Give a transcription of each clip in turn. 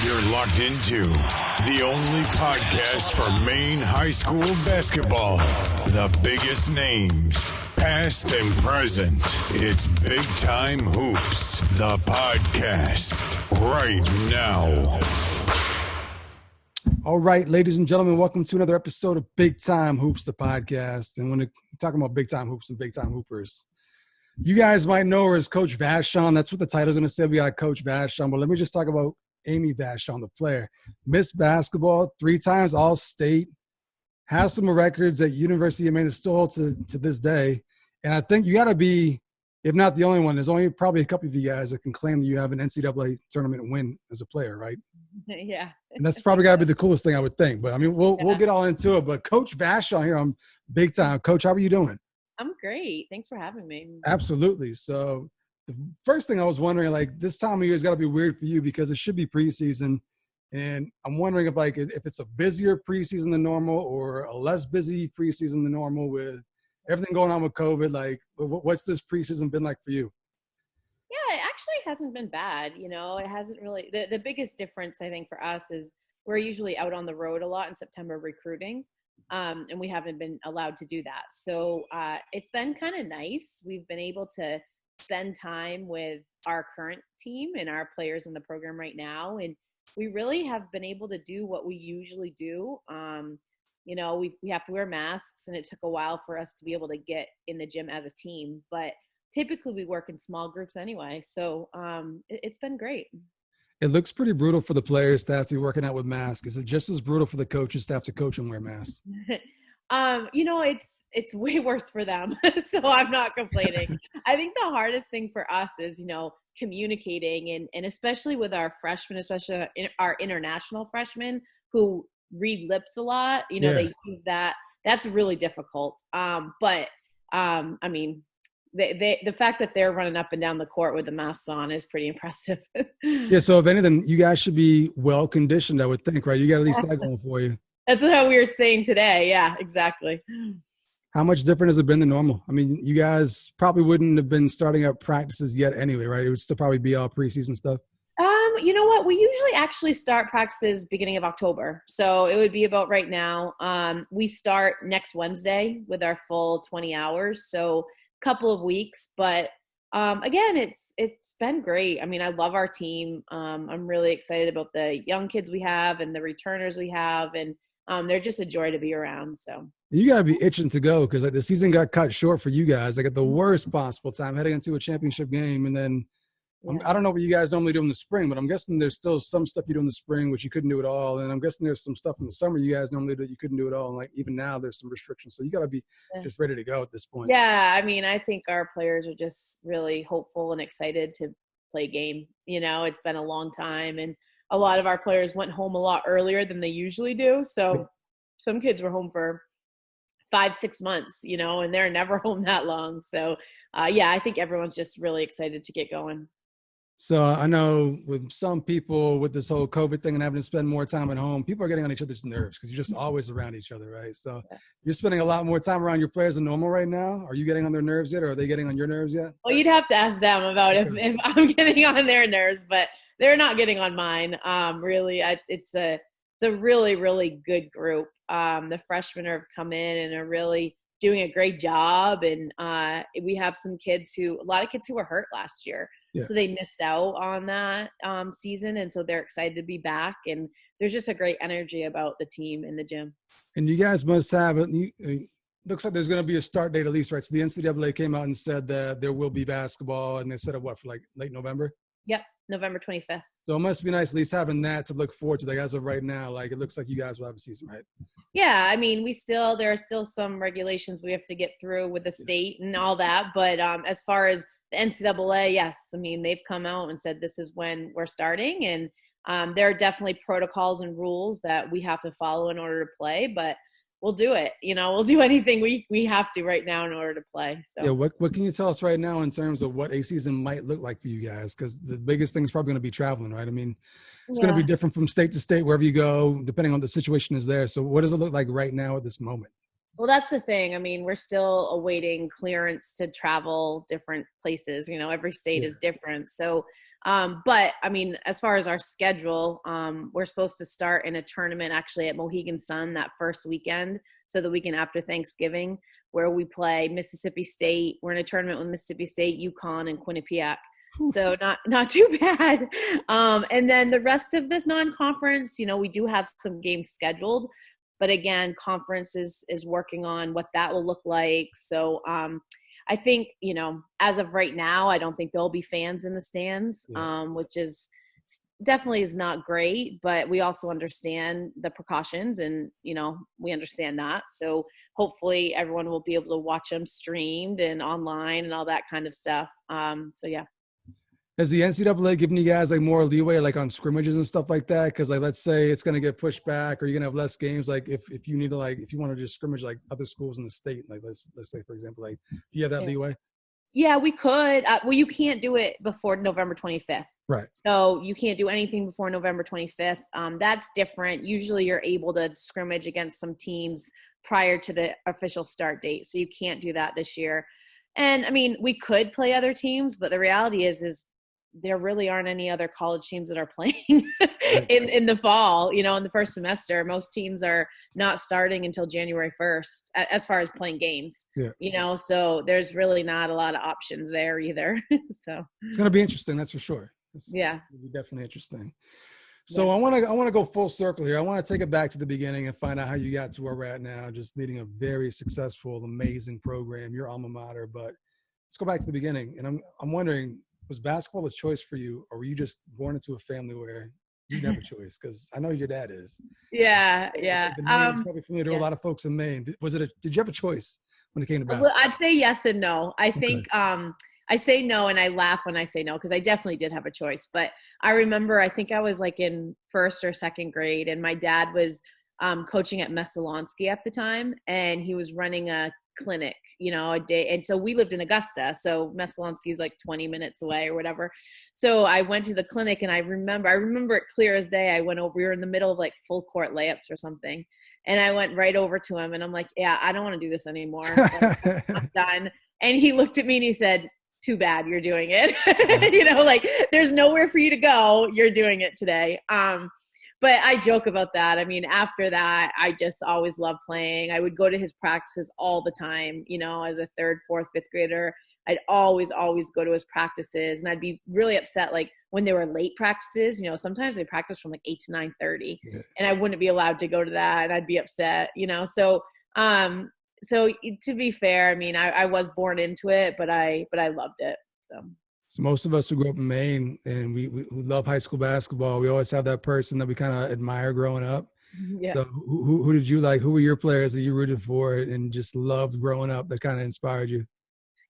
You're locked into the only podcast for Maine high school basketball. The biggest names, past and present. It's Big Time Hoops, the podcast, right now. All right, ladies and gentlemen, welcome to another episode of Big Time Hoops, the podcast. And when we're talking about Big Time Hoops and Big Time Hoopers, you guys might know her as Coach Vachon. That's what the title's going to say. We got Coach Vachon. But let me just talk about Amy Vachon, the player. Miss Basketball, 3 times All-State, has some records at University of Maine that still hold to this day. And I think you got to be, if not the only one, there's only probably a couple of you guys that can claim that you have an NCAA tournament win as a player, right? Yeah. And that's probably got to be the coolest thing, I would think. But, I mean, we'll get all into it. But Coach Vachon here on Big Time. Coach, how are you doing? I'm great. Thanks for having me. Absolutely. So the first thing I was wondering, like, this time of year has got to be weird for you because it should be preseason. And I'm wondering if it's a busier preseason than normal or a less busy preseason than normal with everything going on with COVID. Like, what's this preseason been like for you? Yeah, it actually hasn't been bad. You know, it hasn't really. The biggest difference, I think, for us is we're usually out on the road a lot in September recruiting. And we haven't been allowed to do that. So it's been kind of nice. We've been able to spend time with our current team and our players in the program right now. And we really have been able to do what we usually do. You know, we have to wear masks, and it took a while for us to be able to get in the gym as a team. But typically we work in small groups anyway. So it's been great. It looks pretty brutal for the players to have to be working out with masks. Is it just as brutal for the coaches to have to coach and wear masks? You know, it's way worse for them. So I'm not complaining. I think the hardest thing for us is, you know, communicating and especially with our freshmen, especially our international freshmen who read lips a lot, you know, They use that. That's really difficult. But I mean, the fact that they're running up and down the court with the masks on is pretty impressive. Yeah. So if anything, you guys should be well conditioned, I would think, right? You got at least that going for you. That's what we were saying today. Yeah, exactly. How much different has it been than normal? I mean, you guys probably wouldn't have been starting up practices yet anyway, right? It would still probably be all preseason stuff. You know what? We usually actually start practices beginning of October. So it would be about right now. We start next Wednesday with our full 20 hours. So couple of weeks, but again, it's been great. I mean, I love our team. I'm really excited about the young kids we have and the returners we have, and they're just a joy to be around. So you gotta be itching to go because like the season got cut short for you guys, like at the worst possible time, heading into a championship game, and then I don't know what you guys normally do in the spring, but I'm guessing there's still some stuff you do in the spring which you couldn't do at all, and I'm guessing there's some stuff in the summer you guys normally do that you couldn't do at all, and like even now there's some restrictions, so you got to be just ready to go at this point. Yeah, I mean, I think our players are just really hopeful and excited to play game. You know, it's been a long time, and a lot of our players went home a lot earlier than they usually do, so some kids were home for 5-6 months, you know, and they're never home that long. So yeah, I think everyone's just really excited to get going. So I know with some people with this whole COVID thing and having to spend more time at home, people are getting on each other's nerves because you're just always around each other, right? So you're spending a lot more time around your players than normal right now. Are you getting on their nerves yet, or are they getting on your nerves yet? Well, you'd have to ask them about if I'm getting on their nerves, but they're not getting on mine. Really, it's a really, really good group. The freshmen have come in and are really doing a great job, and we have a lot of kids who were hurt last year. Yeah. So they missed out on that season, and so they're excited to be back. And there's just a great energy about the team in the gym. And you guys must have it. Looks like there's going to be a start date at least, right? So the NCAA came out and said that there will be basketball, and they said it for like late November? Yep, November 25th. So it must be nice at least having that to look forward to. Like as of right now, like it looks like you guys will have a season, right? Yeah, I mean, there are still some regulations we have to get through with the state and all that. But as far as the NCAA, yes. I mean, they've come out and said this is when we're starting. And there are definitely protocols and rules that we have to follow in order to play. But we'll do it. You know, we'll do anything we have to right now in order to play. So yeah, what can you tell us right now in terms of what a season might look like for you guys? Because the biggest thing is probably going to be traveling, right? I mean, it's going to be different from state to state, wherever you go, depending on the situation is there. So what does it look like right now at this moment? Well, that's the thing. I mean, we're still awaiting clearance to travel different places. You know, every state is different. So But I mean, as far as our schedule, we're supposed to start in a tournament actually at Mohegan Sun that first weekend. So the weekend after Thanksgiving, where we play Mississippi State. We're in a tournament with Mississippi State, UConn, and Quinnipiac. Oof. So not too bad. And then the rest of this non-conference, we do have some games scheduled, but again, conference is working on what that will look like. So I think, as of right now, I don't think there'll be fans in the stands, which is definitely is not great, but we also understand the precautions and, we understand that. So hopefully everyone will be able to watch them streamed and online and all that kind of stuff. So yeah. Has the NCAA given you guys like more leeway, like on scrimmages and stuff like that? Because like, let's say it's going to get pushed back, or you're going to have less games. Like if you need to, like, if you want to just scrimmage like other schools in the state, like let's say for example, like do you have that leeway? Yeah, we could. Well, you can't do it before November 25th. Right. So you can't do anything before November 25th. That's different. Usually you're able to scrimmage against some teams prior to the official start date. So you can't do that this year. And I mean, we could play other teams, but the reality is there really aren't any other college teams that are playing in the fall, in the first semester. Most teams are not starting until January 1st as far as playing games, so there's really not a lot of options there either. So it's going to be interesting. That's for sure. It's going to be definitely interesting. So I want to go full circle here. I want to take it back to the beginning and find out how you got to where we're at now, just leading a very successful, amazing program, your alma mater. But let's go back to the beginning. And I'm wondering, was basketball a choice for you, or were you just born into a family where you didn't have a choice? Because I know your dad is. Yeah. The name is probably familiar to a lot of folks in Maine. Did you have a choice when it came to basketball? Well, I'd say yes and no. I think I say no, and I laugh when I say no, because I definitely did have a choice. But I remember, I think I was like in first or second grade, and my dad was coaching at Messalonsky at the time, and he was running a clinic, a day. And so we lived in Augusta. So Messalonsky is like 20 minutes away or whatever. So I went to the clinic, and I remember it clear as day. I went over, we were in the middle of like full court layups or something. And I went right over to him, and I'm like, yeah, I don't want to do this anymore. I'm done. And he looked at me and he said, too bad you're doing it. Like there's nowhere for you to go. You're doing it today. But I joke about that. I mean, after that, I just always loved playing. I would go to his practices all the time, as a third, fourth, fifth grader. I'd always go to his practices, and I'd be really upset, like when they were late practices, sometimes they practice from like 8 to 9:30 and I wouldn't be allowed to go to that, and I'd be upset, So to be fair, I mean, I was born into it, but I loved it. So most of us who grew up in Maine and we who love high school basketball, we always have that person that we kind of admire growing up. Yeah. So who did you like? Who were your players that you rooted for and just loved growing up that kind of inspired you?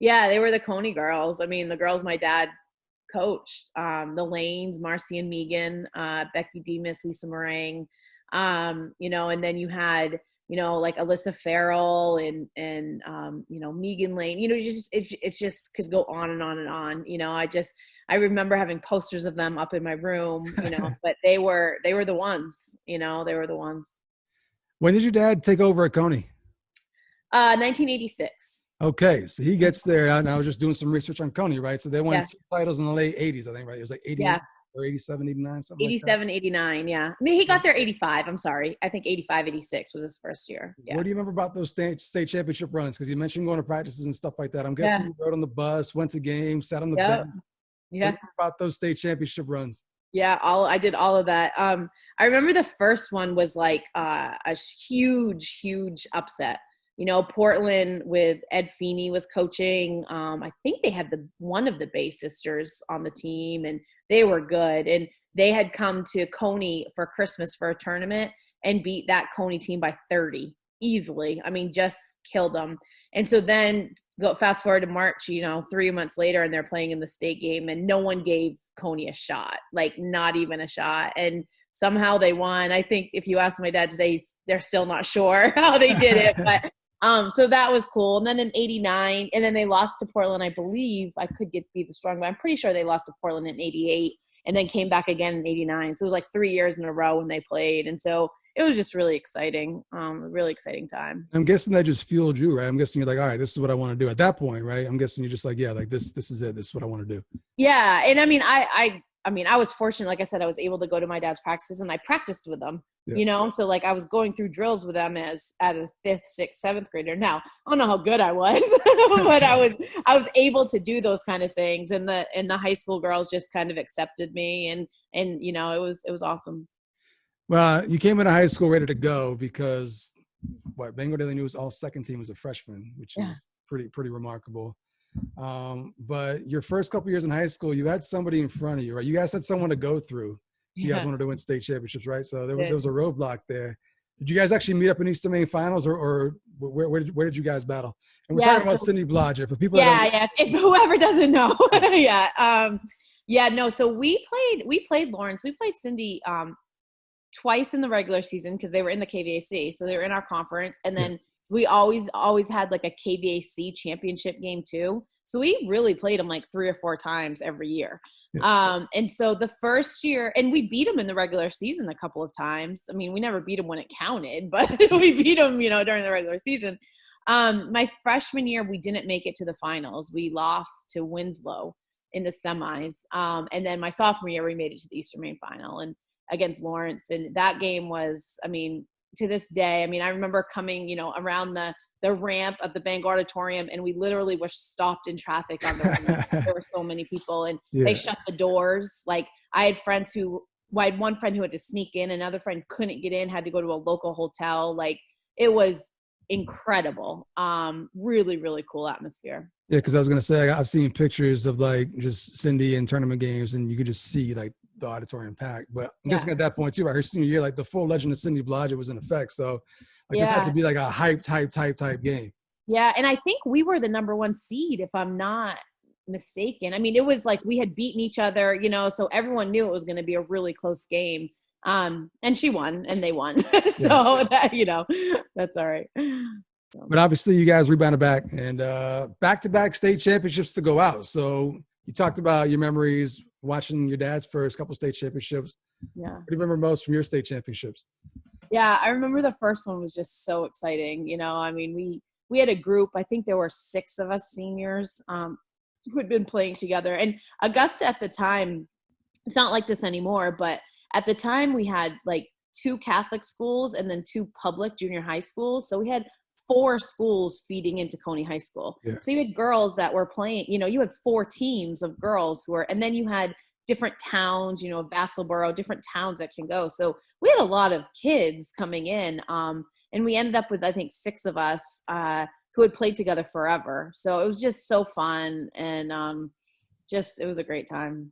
Yeah, they were the Cony girls. I mean, the girls my dad coached, the Lanes, Marcy and Megan, Becky Demas, Lisa Meringue, and then you had, like Alyssa Farrell and Megan Lane, it's just could go on and on and on. I remember having posters of them up in my room, but they were the ones, they were the ones. When did your dad take over at Cony? 1986. Okay. So he gets there, and I was just doing some research on Cony, right? So they won 2 titles in the late 80s, I think, right? It was like 88 or 87, 89, something 87, like that. 89, yeah. I mean, he got there 85, I'm sorry. I think 85, 86 was his first year. Yeah. What do you remember about those state championship runs? Because you mentioned going to practices and stuff like that. I'm guessing you rode on the bus, went to games, sat on the bench. Yeah. What about those state championship runs? Yeah, I did all of that. I remember the first one was like a huge upset. Portland with Ed Feeney was coaching. I think they had one of the Bay sisters on the team, and they were good. And they had come to Cony for Christmas for a tournament and beat that Cony team by 30 easily. I mean, just killed them. And so then fast forward to March, 3 months later, and they're playing in the state game, and no one gave Cony a shot, like not even a shot. And somehow they won. I think if you ask my dad today, they're still not sure how they did it, but so that was cool. And then in 89, and then they lost to Portland, I believe. I could be the strong, but I'm pretty sure they lost to Portland in 88 and then came back again in 89. So it was like 3 years in a row when they played. And so it was just really exciting. A really exciting time. I'm guessing that just fueled you, right? I'm guessing you're like, all right, this is what I want to do at that point, right? I'm guessing you're just like, yeah, like this is it. This is what I want to do. Yeah. And I mean, I was fortunate. Like I said, I was able to go to my dad's practices and I practiced with them, so like I was going through drills with them as a 5th, 6th, 7th grader. Now, I don't know how good I was, but I was able to do those kind of things. And the high school girls just kind of accepted me and it was awesome. Well, you came into high school ready to go because Bangor Daily News all second team was a freshman, which is pretty remarkable. But your first couple years in high school, you had somebody in front of you, right? You guys had someone to go through. You guys wanted to win state championships, right? So there was a roadblock there. Did you guys actually meet up in East Maine finals, or where did you guys battle? And we're talking about Cindy Blodgett for people. If whoever doesn't know, no. So we played Lawrence. We played Cindy twice in the regular season because they were in the KVAC, so they were in our conference, and then we always had like a KVAC championship game too. So we really played them like 3 or 4 times every year. And so the first year, and we beat them in the regular season a couple of times. I mean, we never beat them when it counted, but we beat them, during the regular season. My freshman year, we didn't make it to the finals. We lost to Winslow in the semis. And then my sophomore year, we made it to the Eastern Maine final and against Lawrence. And that game was, to this day, I remember coming, around the ramp of the Bangor Auditorium, and we literally were stopped in traffic on the ramp. There were so many people, and they shut the doors. Like I had one friend who had to sneak in, another friend couldn't get in, had to go to a local hotel. Like it was incredible. Really, really cool atmosphere. Yeah, because I was gonna say I've seen pictures of like just Cindy in tournament games, and you could just see like the auditorium packed. But I'm guessing at that point too, right? Her senior year, like the full legend of Cindy Blodgett was in effect. So like this had to be like a hype type game. Yeah, and I think we were the number 1 seed, if I'm not mistaken. it was like we had beaten each other, so everyone knew it was going to be a really close game. And she won, and they won. So that's all right. So. But obviously, you guys rebounded back and back-to-back state championships to go out. So you talked about your memories watching your dad's first couple state championships. Yeah. What do you remember most from your state championships? Yeah, I remember the first one was just so exciting. We had a group, I think there were 6 of us seniors who had been playing together. And Augusta at the time, it's not like this anymore, but at the time we had like 2 Catholic schools and then 2 public junior high schools. So we had 4 schools feeding into Cony High School. Yeah. So you had girls that were playing, you had 4 teams of girls and then you had different towns, Vassalboro, different towns that can go. So we had a lot of kids coming in. And we ended up with, I think, 6 of us who had played together forever. So it was just so fun. And it was a great time.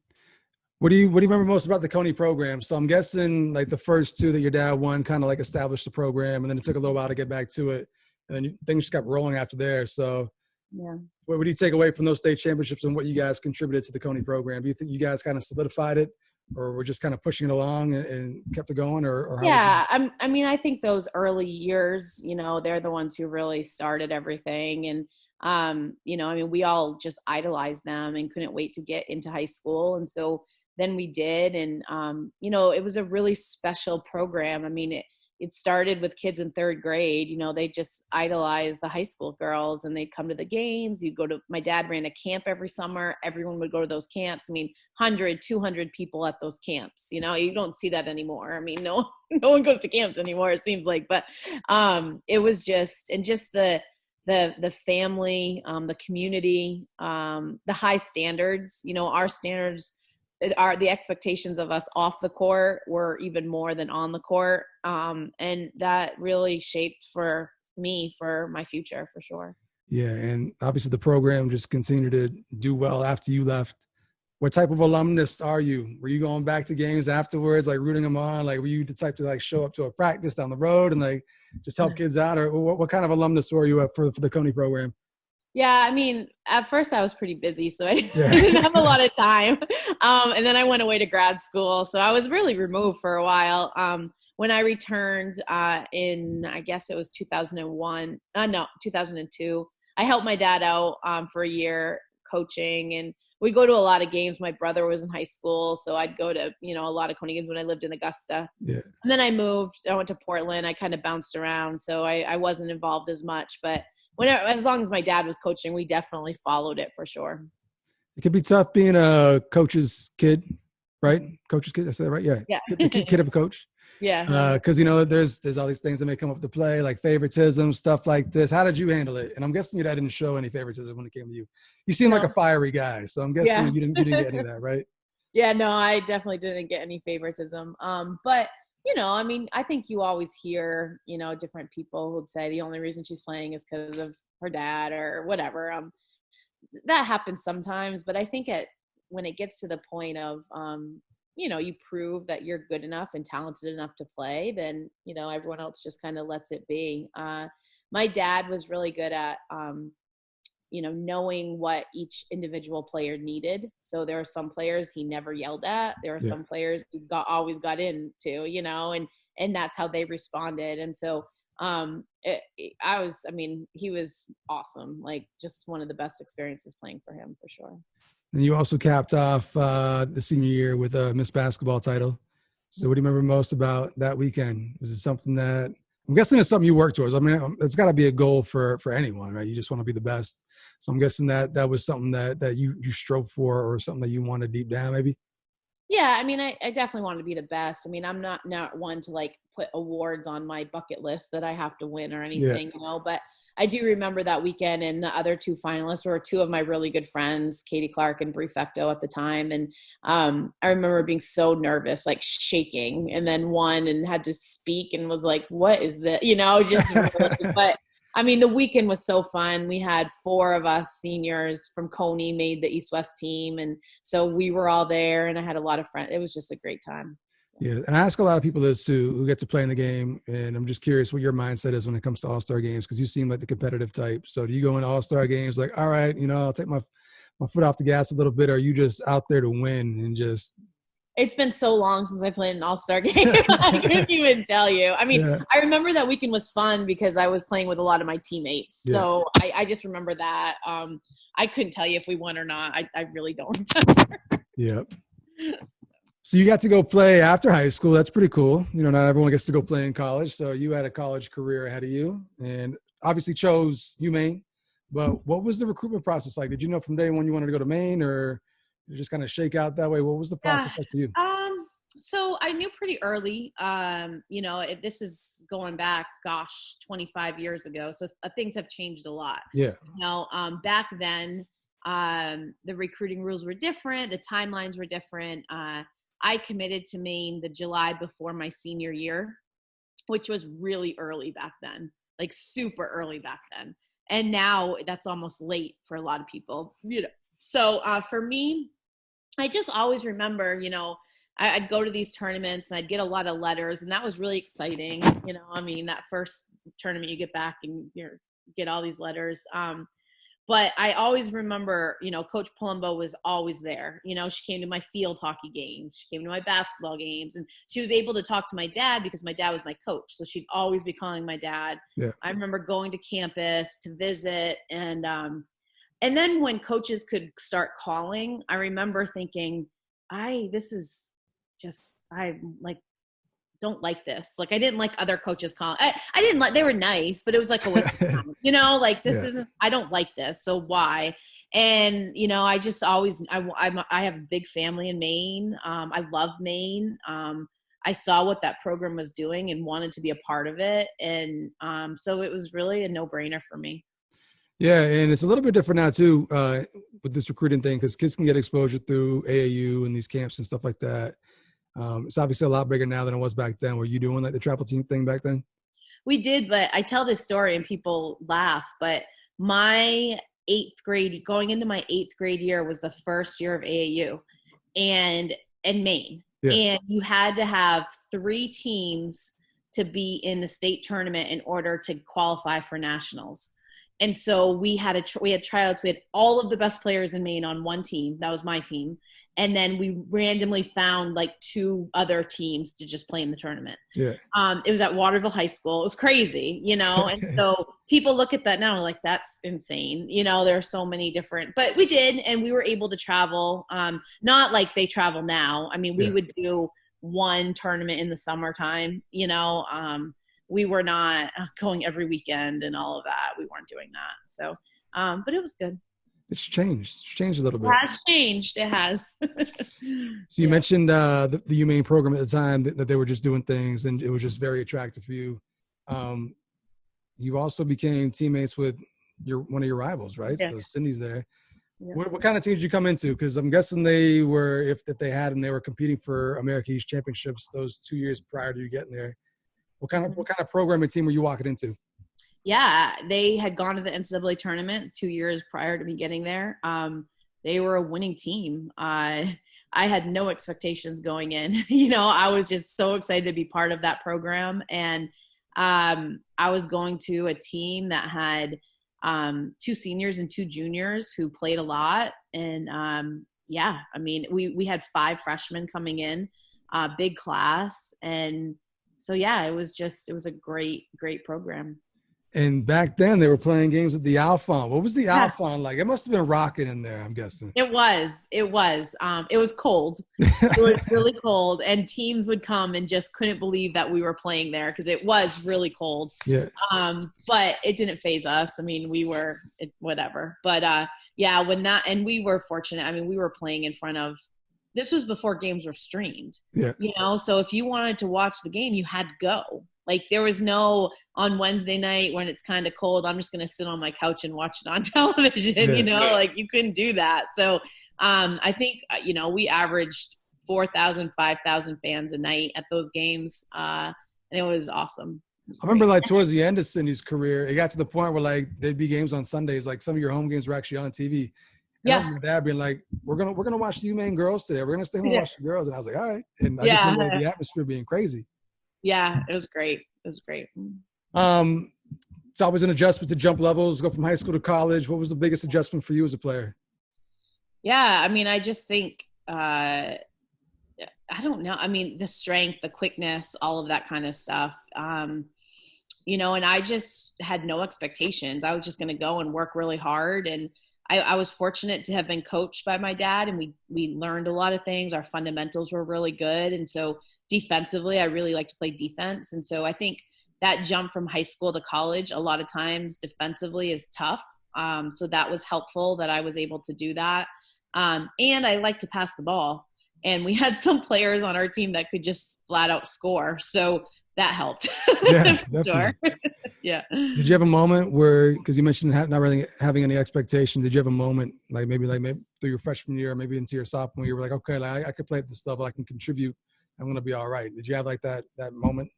What do you remember most about the Cony program? So I'm guessing like the first 2 that your dad won kind of like established the program, and then it took a little while to get back to it. And then things just kept rolling after there. So yeah. What would you take away from those state championships and what you guys contributed to the Cony program? Do you think you guys kind of solidified it, or were just kind of pushing it along and kept it going? Or yeah, I think those early years, they're the ones who really started everything. And, we all just idolized them and couldn't wait to get into high school. And so then we did. And, it was a really special program. It started with kids in 3rd grade. They just idolized the high school girls, and they'd come to the games. My dad ran a camp every summer. Everyone would go to those camps. 100, 200 people at those camps. You don't see that anymore. No one goes to camps anymore, it seems like. But it was just the family, the community, the high standards. Our standards the expectations of us off the court were even more than on the court. And that really shaped for me for my future, for sure. Yeah. And obviously the program just continued to do well after you left. What type of alumnus are you? Were you going back to games afterwards, like rooting them on? Like, were you the type to like show up to a practice down the road and like just help kids out? Or what kind of alumnus were you for the Cony program? Yeah, at first I was pretty busy, so I didn't have a lot of time. And then I went away to grad school, so I was really removed for a while. When I returned in, I guess it was 2002, I helped my dad out for a year coaching, and we'd go to a lot of games. My brother was in high school, so I'd go to, a lot of Cony games when I lived in Augusta. Yeah. And then I moved. I went to Portland. I kind of bounced around, so I wasn't involved as much. But as long as my dad was coaching, we definitely followed it for sure. It could be tough being a coach's kid, right? Coach's kid, I said that right? Yeah. Yeah. The kid of a coach. Yeah. Because, there's all these things that may come up to play, like favoritism, stuff like this. How did you handle it? And I'm guessing your dad didn't show any favoritism when it came to you. You seem like a fiery guy, so I'm guessing you didn't get any of that, right? Yeah, no, I definitely didn't get any favoritism. But I think you always hear, different people who'd say the only reason she's playing is because of her dad or whatever. That happens sometimes, but I think when it gets to the point of, you prove that you're good enough and talented enough to play, then, everyone else just kind of lets it be. My dad was really good at, knowing what each individual player needed. So there are some players he never yelled at. There are some players he always got into, and that's how they responded. And so he was awesome. Like, just one of the best experiences playing for him, for sure. And you also capped off the senior year with a Miss Basketball title. So what do you remember most about that weekend? Was it something that – I'm guessing it's something you work towards. I mean, it's got to be a goal for anyone, right? You just want to be the best. So I'm guessing that was something that you strove for, or something that you wanted deep down maybe? Yeah, I mean, I definitely want to be the best. I mean, I'm not one to like put awards on my bucket list that I have to win or anything, but I do remember that weekend, and the other two finalists were two of my really good friends, Katie Clark and Brie Fecto at the time. And I remember being so nervous, like shaking, and then won and had to speak and was like, what is this? But I mean, the weekend was so fun. We had 4 of us seniors from Cony made the East-West team. And so we were all there, and I had a lot of friends. It was just a great time. Yeah, and I ask a lot of people this too, who get to play in the game, and I'm just curious what your mindset is when it comes to All-Star games, because you seem like the competitive type. So do you go into All-Star games like, all right, I'll take my foot off the gas a little bit, or are you just out there to win and just – It's been so long since I played an All-Star game. I couldn't even tell you. I mean, I remember that weekend was fun because I was playing with a lot of my teammates. Yeah. So I just remember that. I couldn't tell you if we won or not. I really don't. Yeah. So you got to go play after high school. That's pretty cool. Not everyone gets to go play in college. So you had a college career ahead of you, and obviously chose UMaine. But what was the recruitment process like? Did you know from day one you wanted to go to Maine, or you just kind of shake out that way? What was the process like for you? So I knew pretty early, this is going back, 25 years ago. So things have changed a lot. Yeah. Back then, the recruiting rules were different. The timelines were different. I committed to Maine the July before my senior year, which was really early back then, like super early back then. And now that's almost late for a lot of people, So for me, I just always remember, I'd go to these tournaments and I'd get a lot of letters, and that was really exciting. That first tournament you get back and you get all these letters. But I always remember, Coach Palumbo was always there. She came to my field hockey games. She came to my basketball games, and she was able to talk to my dad because my dad was my coach. So she'd always be calling my dad. Yeah. I remember going to campus to visit. And then when coaches could start calling, I remember thinking, don't like this. Like, I didn't like other coaches calling. I didn't like, they were nice, but it was like a waste of time, isn't, I don't like this. So why? And, I just always, I have a big family in Maine. I love Maine. I saw what that program was doing and wanted to be a part of it. And so it was really a no-brainer for me. Yeah, and it's a little bit different now too with this recruiting thing, because kids can get exposure through AAU and these camps and stuff like that. It's obviously a lot bigger now than it was back then. Were you doing like the travel team thing back then? We did, but I tell this story and people laugh. But my going into my 8th grade year was the first year of AAU and in Maine. Yeah. And you had to have 3 teams to be in the state tournament in order to qualify for nationals. And so we had tryouts. We had all of the best players in Maine on one team. That was my team. And then we randomly found like 2 other teams to just play in the tournament. Yeah. It was at Waterville High School. It was crazy, you know? And so people look at that now and like, that's insane. You know, there are so many different, but we did, and we were able to travel. Not like they travel now. I mean, we would do one tournament in the summertime, you know? We were not going every weekend and all of that. We weren't doing that. So, but it was good. It's changed. It's changed a little bit. It has changed. It has. So you mentioned the UMaine program at the time that they were just doing things, and it was just very attractive for you. You also became teammates with one of your rivals, right? Yeah. So Cindy's there. Yeah. What kind of teams did you come into? Because I'm guessing they were, if they had, and they were competing for America East Championships those 2 years prior to you getting there. What kind of program and team were you walking into? Yeah, they had gone to the NCAA tournament 2 years prior to me getting there. They were a winning team. I had no expectations going in. You know, I was just so excited to be part of that program. And I was going to a team that had 2 seniors and 2 juniors who played a lot. And I mean, we had 5 freshmen coming in, big class. And so, yeah, it was a great, great program. And back then they were playing games at the Alphon. What was the Alphon like? It must have been rocking in there, I'm guessing. It was. It was cold. It was really cold. And teams would come and just couldn't believe that we were playing there because it was really cold. Yeah. But it didn't faze us. I mean, whatever. But and we were fortunate. I mean, we were playing in front of, this was before games were streamed. Yeah. You know, so if you wanted to watch the game, you had to go. Like there was no on Wednesday night when it's kind of cold, I'm just going to sit on my couch and watch it on television, you know, like you couldn't do that. So I think, you know, we averaged 4,000, 5,000 fans a night at those games. And it was awesome. I remember like towards the end of Cindy's career, it got to the point where like there'd be games on Sundays, like some of your home games were actually on TV. And I remember Dad being like, we're gonna watch the UMaine girls today. We're gonna stay home and watch the girls. And I was like, all right. And I just remember the atmosphere being crazy. Yeah, it was great. It was great. It's always an adjustment to jump levels, go from high school to college. What was the biggest adjustment for you as a player? Yeah, I mean, I just think, I don't know. I mean, the strength, the quickness, all of that kind of stuff. You know, and I just had no expectations. I was just going to go and work really hard. And I was fortunate to have been coached by my dad, and we learned a lot of things. Our fundamentals were really good. And so defensively, I really like to play defense. And so I think that jump from high school to college, a lot of times defensively is tough. So that was helpful that I was able to do that. And I like to pass the ball. And we had some players on our team that could just flat out score. So that helped. Yeah, definitely. Sure. Yeah. Did you have a moment where, because you mentioned not really having any expectations, did you have a moment like maybe through your freshman year, or maybe into your sophomore year, you were like, okay, like, I could play at this level, I can contribute, I'm going to be all right. Did you have like that moment?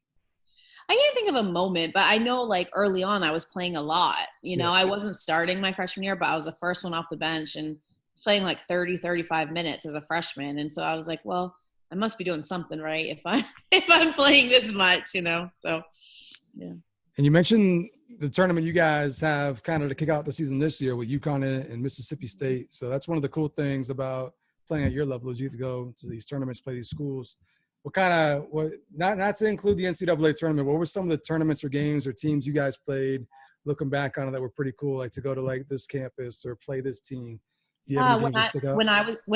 I can't think of a moment, but I know like early on I was playing a lot. You know, I wasn't starting my freshman year, but I was the first one off the bench and playing like 30, 35 minutes as a freshman. And so I was like, well, I must be doing something right if I'm playing this much, you know? So, yeah. And you mentioned the tournament you guys have kind of to kick out the season this year with UConn and Mississippi State. So that's one of the cool things about playing at your level is you get to go to these tournaments, play these schools. Not to include the NCAA tournament, what were some of the tournaments or games or teams you guys played looking back on it that were pretty cool, like to go to like this campus or play this team? When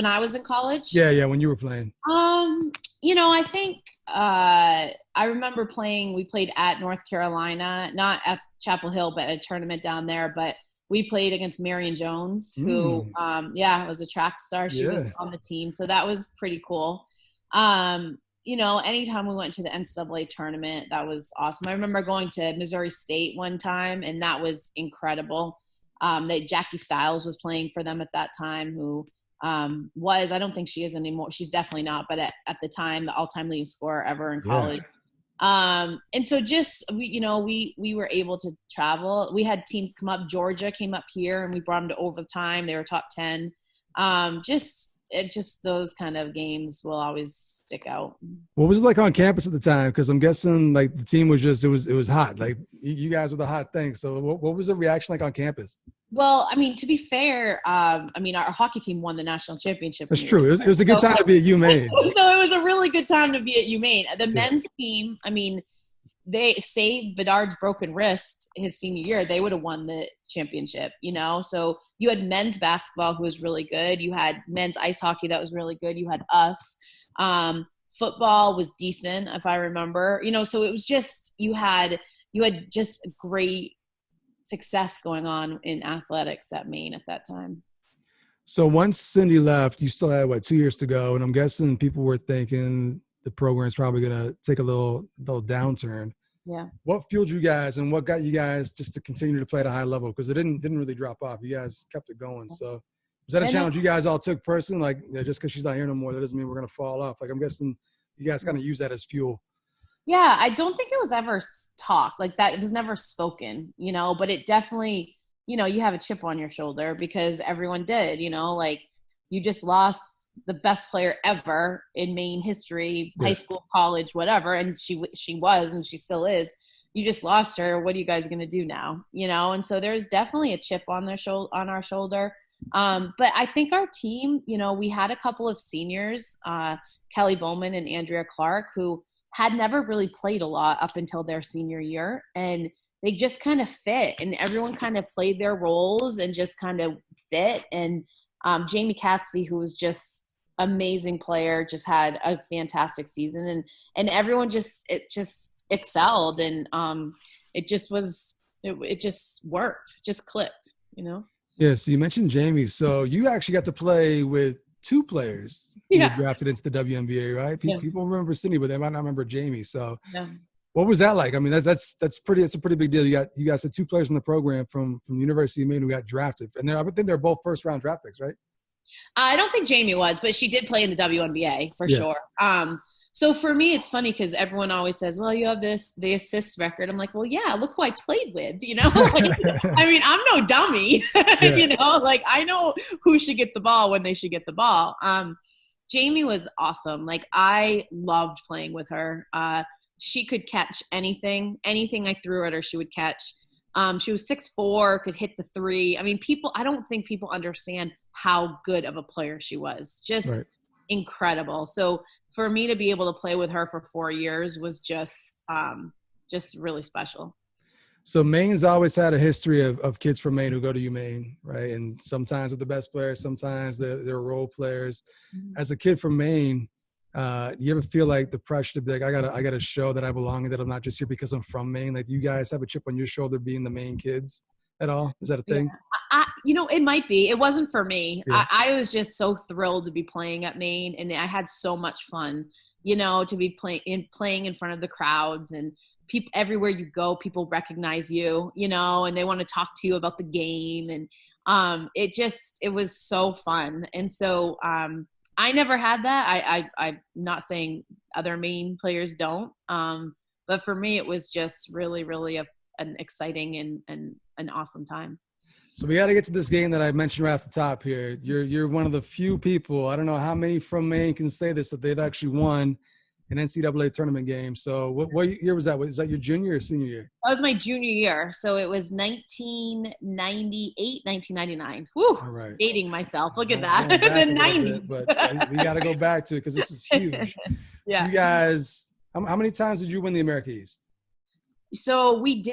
I was in college? Yeah, when you were playing. You know, I think I remember we played at North Carolina, not at Chapel Hill, but a tournament down there. But we played against Marion Jones, who, was a track star. She was on the team. So that was pretty cool. You know, anytime we went to the NCAA tournament, that was awesome. I remember going to Missouri State one time, and that was incredible. Jackie Stiles was playing for them at that time, who I don't think she is anymore. She's definitely not, but at the time, the all-time leading scorer ever in college. Yeah. And so we were able to travel. We had teams come up. Georgia came up here, and we brought them to overtime. They were top 10. Just those kind of games will always stick out. What was it like on campus at the time? Because I'm guessing like the team was it was hot. Like you guys were the hot thing. So what was the reaction like on campus? Well, I mean, to be fair, I mean, our hockey team won the national championship. That's true. It was a good time to be at UMaine. So it was a really good time to be at UMaine. The men's team, I mean, they saved Bedard's broken wrist his senior year. They would have won the championship, you know? So you had men's basketball who was really good. You had men's ice hockey that was really good. You had us. Football was decent, if I remember. You know, so it was just you had just great success going on in athletics at Maine at that time. So once Cindy left, you still had 2 years to go, and I'm guessing people were thinking the program's probably going to take a little downturn. Yeah. What fueled you guys, and what got you guys just to continue to play at a high level? Because it didn't really drop off. You guys kept it going. So was that a challenge you guys all took personally? Like, just because she's not here no more, that doesn't mean we're going to fall off. Like, I'm guessing you guys kind of use that as fuel. Yeah, I don't think it was ever talk like that. It was never spoken, you know, but it definitely, you know, you have a chip on your shoulder because everyone did, you know, like you just lost the best player ever in Maine history, high school, college, whatever. And she was, and she still is. You just lost her. What are you guys going to do now? You know? And so there's definitely a chip on our shoulder. But I think our team, you know, we had a couple of seniors, Kelly Bowman and Andrea Clark, who had never really played a lot up until their senior year. And they just kind of fit, and everyone kind of played their roles and just kind of fit. And Jamie Cassidy, who was just amazing player, just had a fantastic season, and everyone just excelled. And it just worked, just clicked, you know? Yeah. So you mentioned Jamie. So you actually got to play with two players who were drafted into the WNBA, right? People remember Cindy, but they might not remember Jamie. So what was that like? I mean, that's a pretty big deal. You guys had two players in the program from the University of Maine who got drafted, and I think they're both first round draft picks, right? I don't think Jamie was, but she did play in the WNBA for sure. So for me, it's funny because everyone always says, well, you have the assist record. I'm like, well, yeah, look who I played with, you know? Like, I mean, I'm no dummy, you know? Like, I know who should get the ball when they should get the ball. Jamie was awesome. Like, I loved playing with her. She could catch anything I threw at her, she would catch. She was 6'4", could hit the three. I mean, I don't think people understand how good of a player she was. Just incredible. So for me to be able to play with her for 4 years was just really special. So Maine's always had a history of kids from Maine who go to UMaine, right? And sometimes they're the best players, sometimes they're role players. Mm-hmm. As a kid from Maine, you ever feel like the pressure to be like, I gotta show that I belong and that I'm not just here because I'm from Maine? Like, do you guys have a chip on your shoulder being the Maine kids at all? Is that a thing? You know, it might be. It wasn't for me. Yeah. I was just so thrilled to be playing at Maine, and I had so much fun, you know, to be playing in front of the crowds, and people everywhere you go, people recognize you, you know, and they want to talk to you about the game. And it was so fun. And so I never had that. I'm not saying other Maine players don't, but for me, it was just really, really an exciting and an awesome time. So we got to get to this game that I mentioned right off the top here. You're one of the few people, I don't know how many from Maine can say this, that they've actually won an NCAA tournament game. So what year was that? Was that your junior or senior year? That was my junior year. So it was 1998, 1999. Whew, all right. Dating myself. Look at that. The 90s. But we got to go back to it because this is huge. Yeah. So you guys, how many times did you win the America East? So we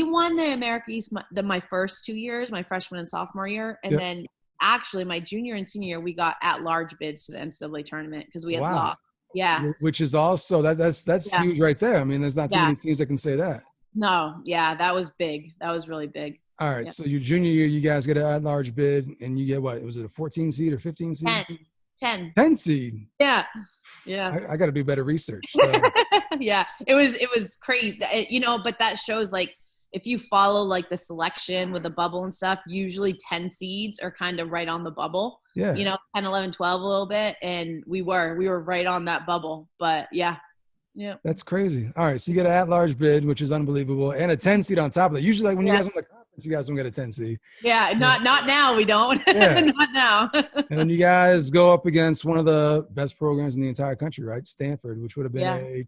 won the America East my first 2 years, my freshman and sophomore year. And then actually my junior and senior year, we got at-large bids to the NCAA tournament because we had lost. Yeah. Which is also, that's huge right there. I mean, there's not too many teams that can say that. No. Yeah. That was big. That was really big. All right. Yeah. So your junior year, you guys get an at-large bid and you get what? Was it a 14 seed or 15 seed? 10 seed. Yeah. I got to do better research. So. Yeah. It was crazy, you know, but that shows like, if you follow like the selection with the bubble and stuff, usually 10 seeds are kind of right on the bubble. Yeah. You know, 10, 11, 12 a little bit. And we were right on that bubble. But yeah. Yeah. That's crazy. All right. So you get an at-large bid, which is unbelievable, and a 10 seed on top of that. Usually like when you guys win the conference, you guys don't get a 10 seed. Yeah. Not now. We don't. Yeah. Not now. And then you guys go up against one of the best programs in the entire country, right? Stanford, which would have been a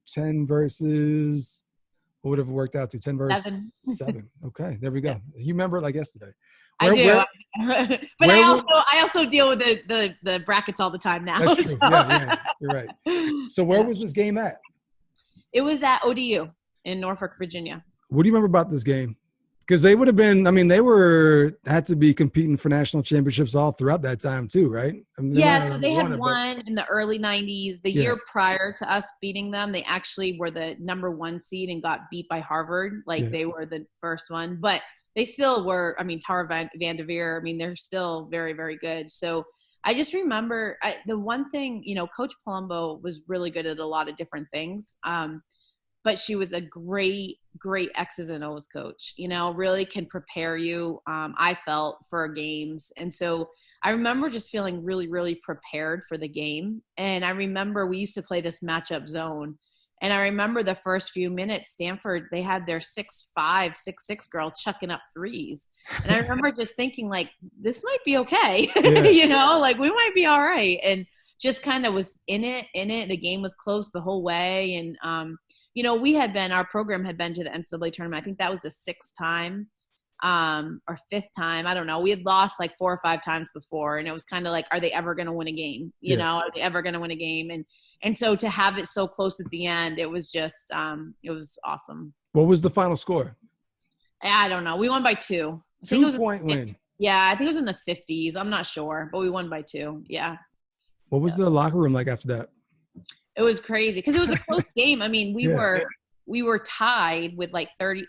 10 versus What would have worked out to 10 versus 7? Okay, there we go. Yeah. You remember it like yesterday. I do. But I also deal with the brackets all the time now. That's true. So. Yeah, you're right. So where was this game at? It was at ODU in Norfolk, Virginia. What do you remember about this game? Because they would have been, had to be competing for national championships all throughout that time too, right? So they had won in the early 90s. The year prior to us beating them, they actually were the number 1 seed and got beat by Harvard. They were the first one. But they still were, Tara Vanderveer, they're still very, very good. So I just remember the one thing, Coach Palumbo was really good at a lot of different things. But she was a great X's and O's coach, really can prepare you, I felt, for games. And so I remember just feeling really, really prepared for the game. And I remember we used to play this matchup zone. And I remember the first few minutes, Stanford, they had their 6'5", 6'6" girl chucking up threes. And I remember just thinking, this might be okay. Yeah. We might be all right. And just kind of was in it. The game was close the whole way. And, our program had been to the NCAA tournament. I think that was the 6th time or 5th time. I don't know. We had lost 4 or 5 times before. And it was kind of are they ever going to win a game? Are they ever going to win a game? And so to have it so close at the end, it was just, it was awesome. What was the final score? I don't know. We won by 2. 2-point win. Yeah, I think it was in the 50s. I'm not sure, but we won by 2. Yeah. What was the locker room like after that? It was crazy because it was a close game. We were tied with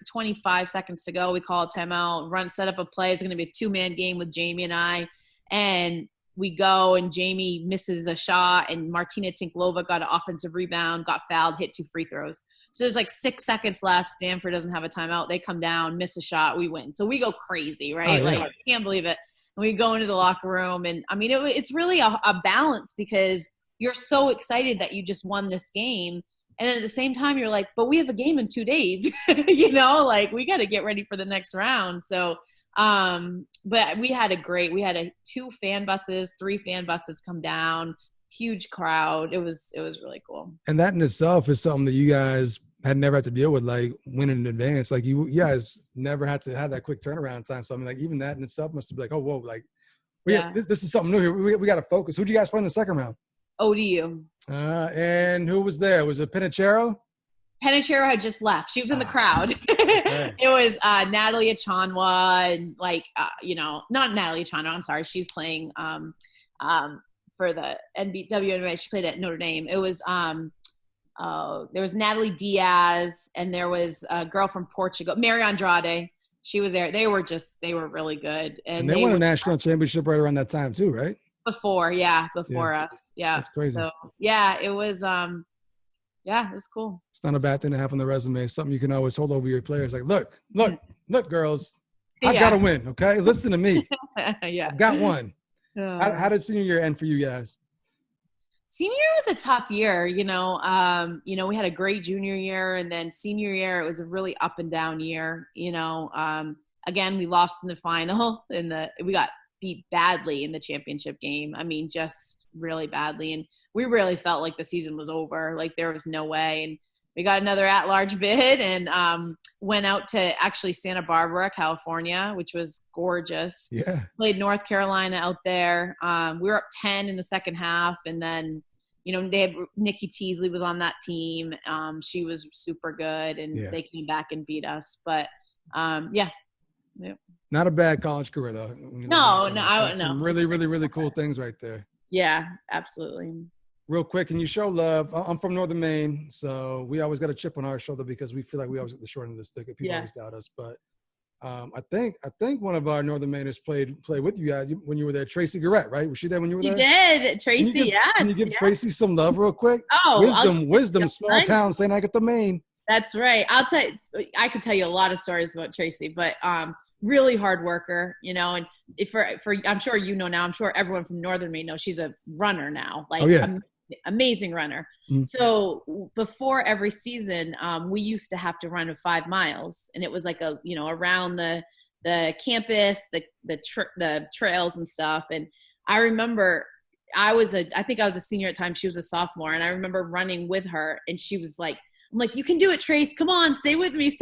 25 seconds to go. We call a timeout, set up a play. It's going to be a 2-man game with Jamie and I. And we go and Jamie misses a shot and Martina Tinklova got an offensive rebound, got fouled, hit 2 free throws. So there's 6 seconds left. Stanford doesn't have a timeout. They come down, miss a shot, we win. So we go crazy, right? Oh, yeah. I can't believe it. And we go into the locker room and it's really a balance because you're so excited that you just won this game. And then at the same time, you're but we have a game in 2 days, we got to get ready for the next round. So, but we had 2 fan buses, 3 fan buses come down, huge crowd. It was really cool. And that in itself is something that you guys had never had to deal with, winning in advance. You guys never had to have that quick turnaround time. So even that in itself must have been oh, whoa, this is something new here. We got to focus. Who did you guys play in the second round? ODU. And who was there? Was it Pinachero? Pinachero had just left. She was in the crowd. Okay. It was Natalie Achanwa and not Natalie Achanwa. I'm sorry. She's playing for the WNBA. She played at Notre Dame. It was there was Natalie Diaz and there was a girl from Portugal, Mary Andrade. She was there. They were really good. And they won a national championship right around that time too, right? Before us. Yeah. That's crazy. So, yeah, it was it was cool. It's not a bad thing to have on the resume. It's something you can always hold over your players. Look, girls, I've got to win, okay? Listen to me. Yeah. I've got one. How did senior year end for you guys? Senior year was a tough year, we had a great junior year and then senior year, it was a really up and down year, again, we lost in the final we got beat badly in the championship game. Just really badly. And we really felt like the season was over. There was no way. And we got another at-large bid and went out to actually Santa Barbara, California, which was gorgeous. Yeah. Played North Carolina out there. We were up 10 in the second half. And then, they had Nikki Teasley was on that team. She was super good and they came back and beat us. But yeah. Not a bad college career, though. No. Really, really, really cool things right there. Yeah, absolutely. Real quick, can you show love? I'm from Northern Maine, so we always got a chip on our shoulder because we feel like we always get the short end of the stick. People always doubt us, but I think one of our Northern Mainers played with you guys when you were there. Tracy Garrett, right? Was she there when you were there? She did, Tracy. Can you give Tracy some love, real quick? Oh, wisdom. Small town, St. Agatha, Maine. That's right. I could tell you a lot of stories about Tracy, but really hard worker, and for I'm sure now, I'm sure everyone from Northern Maine knows she's a runner now, amazing runner. Mm-hmm. So before every season, we used to have to run 5 miles, and it was around the campus, the trails and stuff. And I remember I think I was a senior at the time. She was a sophomore, and I remember running with her, and she was I'm like, you can do it, Trace. Come on, stay with me.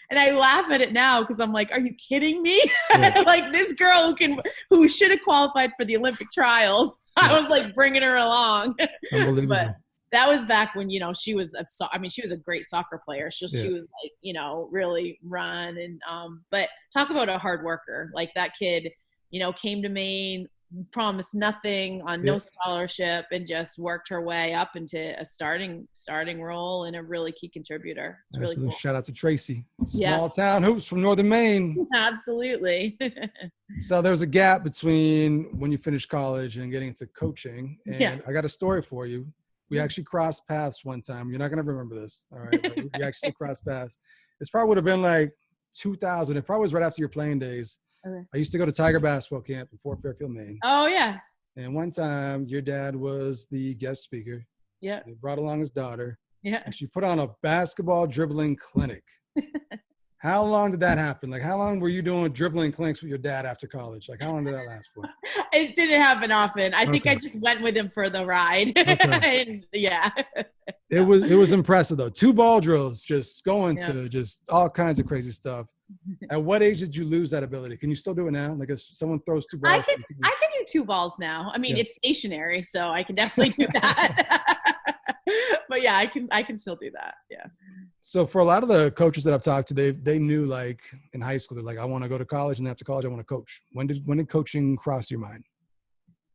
And I laugh at it now because I'm like, are you kidding me? Yeah. Like this girl who should have qualified for the Olympic trials. Yeah. I was like bringing her along. Unbelievable. But that was back when, she was she was a great soccer player. She was like, really run. And, but talk about a hard worker. Like that kid, came to Maine, promised nothing on no scholarship, and just worked her way up into a starting role and a really key contributor. It's really cool. Shout out to Tracy. Small town hoops from Northern Maine. Absolutely. So there's a gap between when you finished college and getting into coaching. And I got a story for you. We actually crossed paths one time. You're not going to remember this. All right. But we actually crossed paths. This probably would have been like 2000. It probably was right after your playing days. Okay. I used to go to Tiger basketball camp in Fort Fairfield, Maine. Oh, yeah. And one time your dad was the guest speaker. Yeah. He brought along his daughter. Yeah. And she put on a basketball dribbling clinic. How long did that happen? Like, how long were you doing dribbling clinics with your dad after college? Like, how long did that last for? It didn't happen often. I think I just went with him for the ride. Okay. And, yeah. It was impressive, though. 2 ball drills, just going to just all kinds of crazy stuff. At what age did you lose that ability? Can you still do it now? Like if someone throws 2 balls. I can do 2 balls now. I mean, it's stationary, so I can definitely do that. But yeah, I can still do that. Yeah. So for a lot of the coaches that I've talked to, they knew like in high school, they're like, I want to go to college, and after college, I want to coach. When did coaching cross your mind?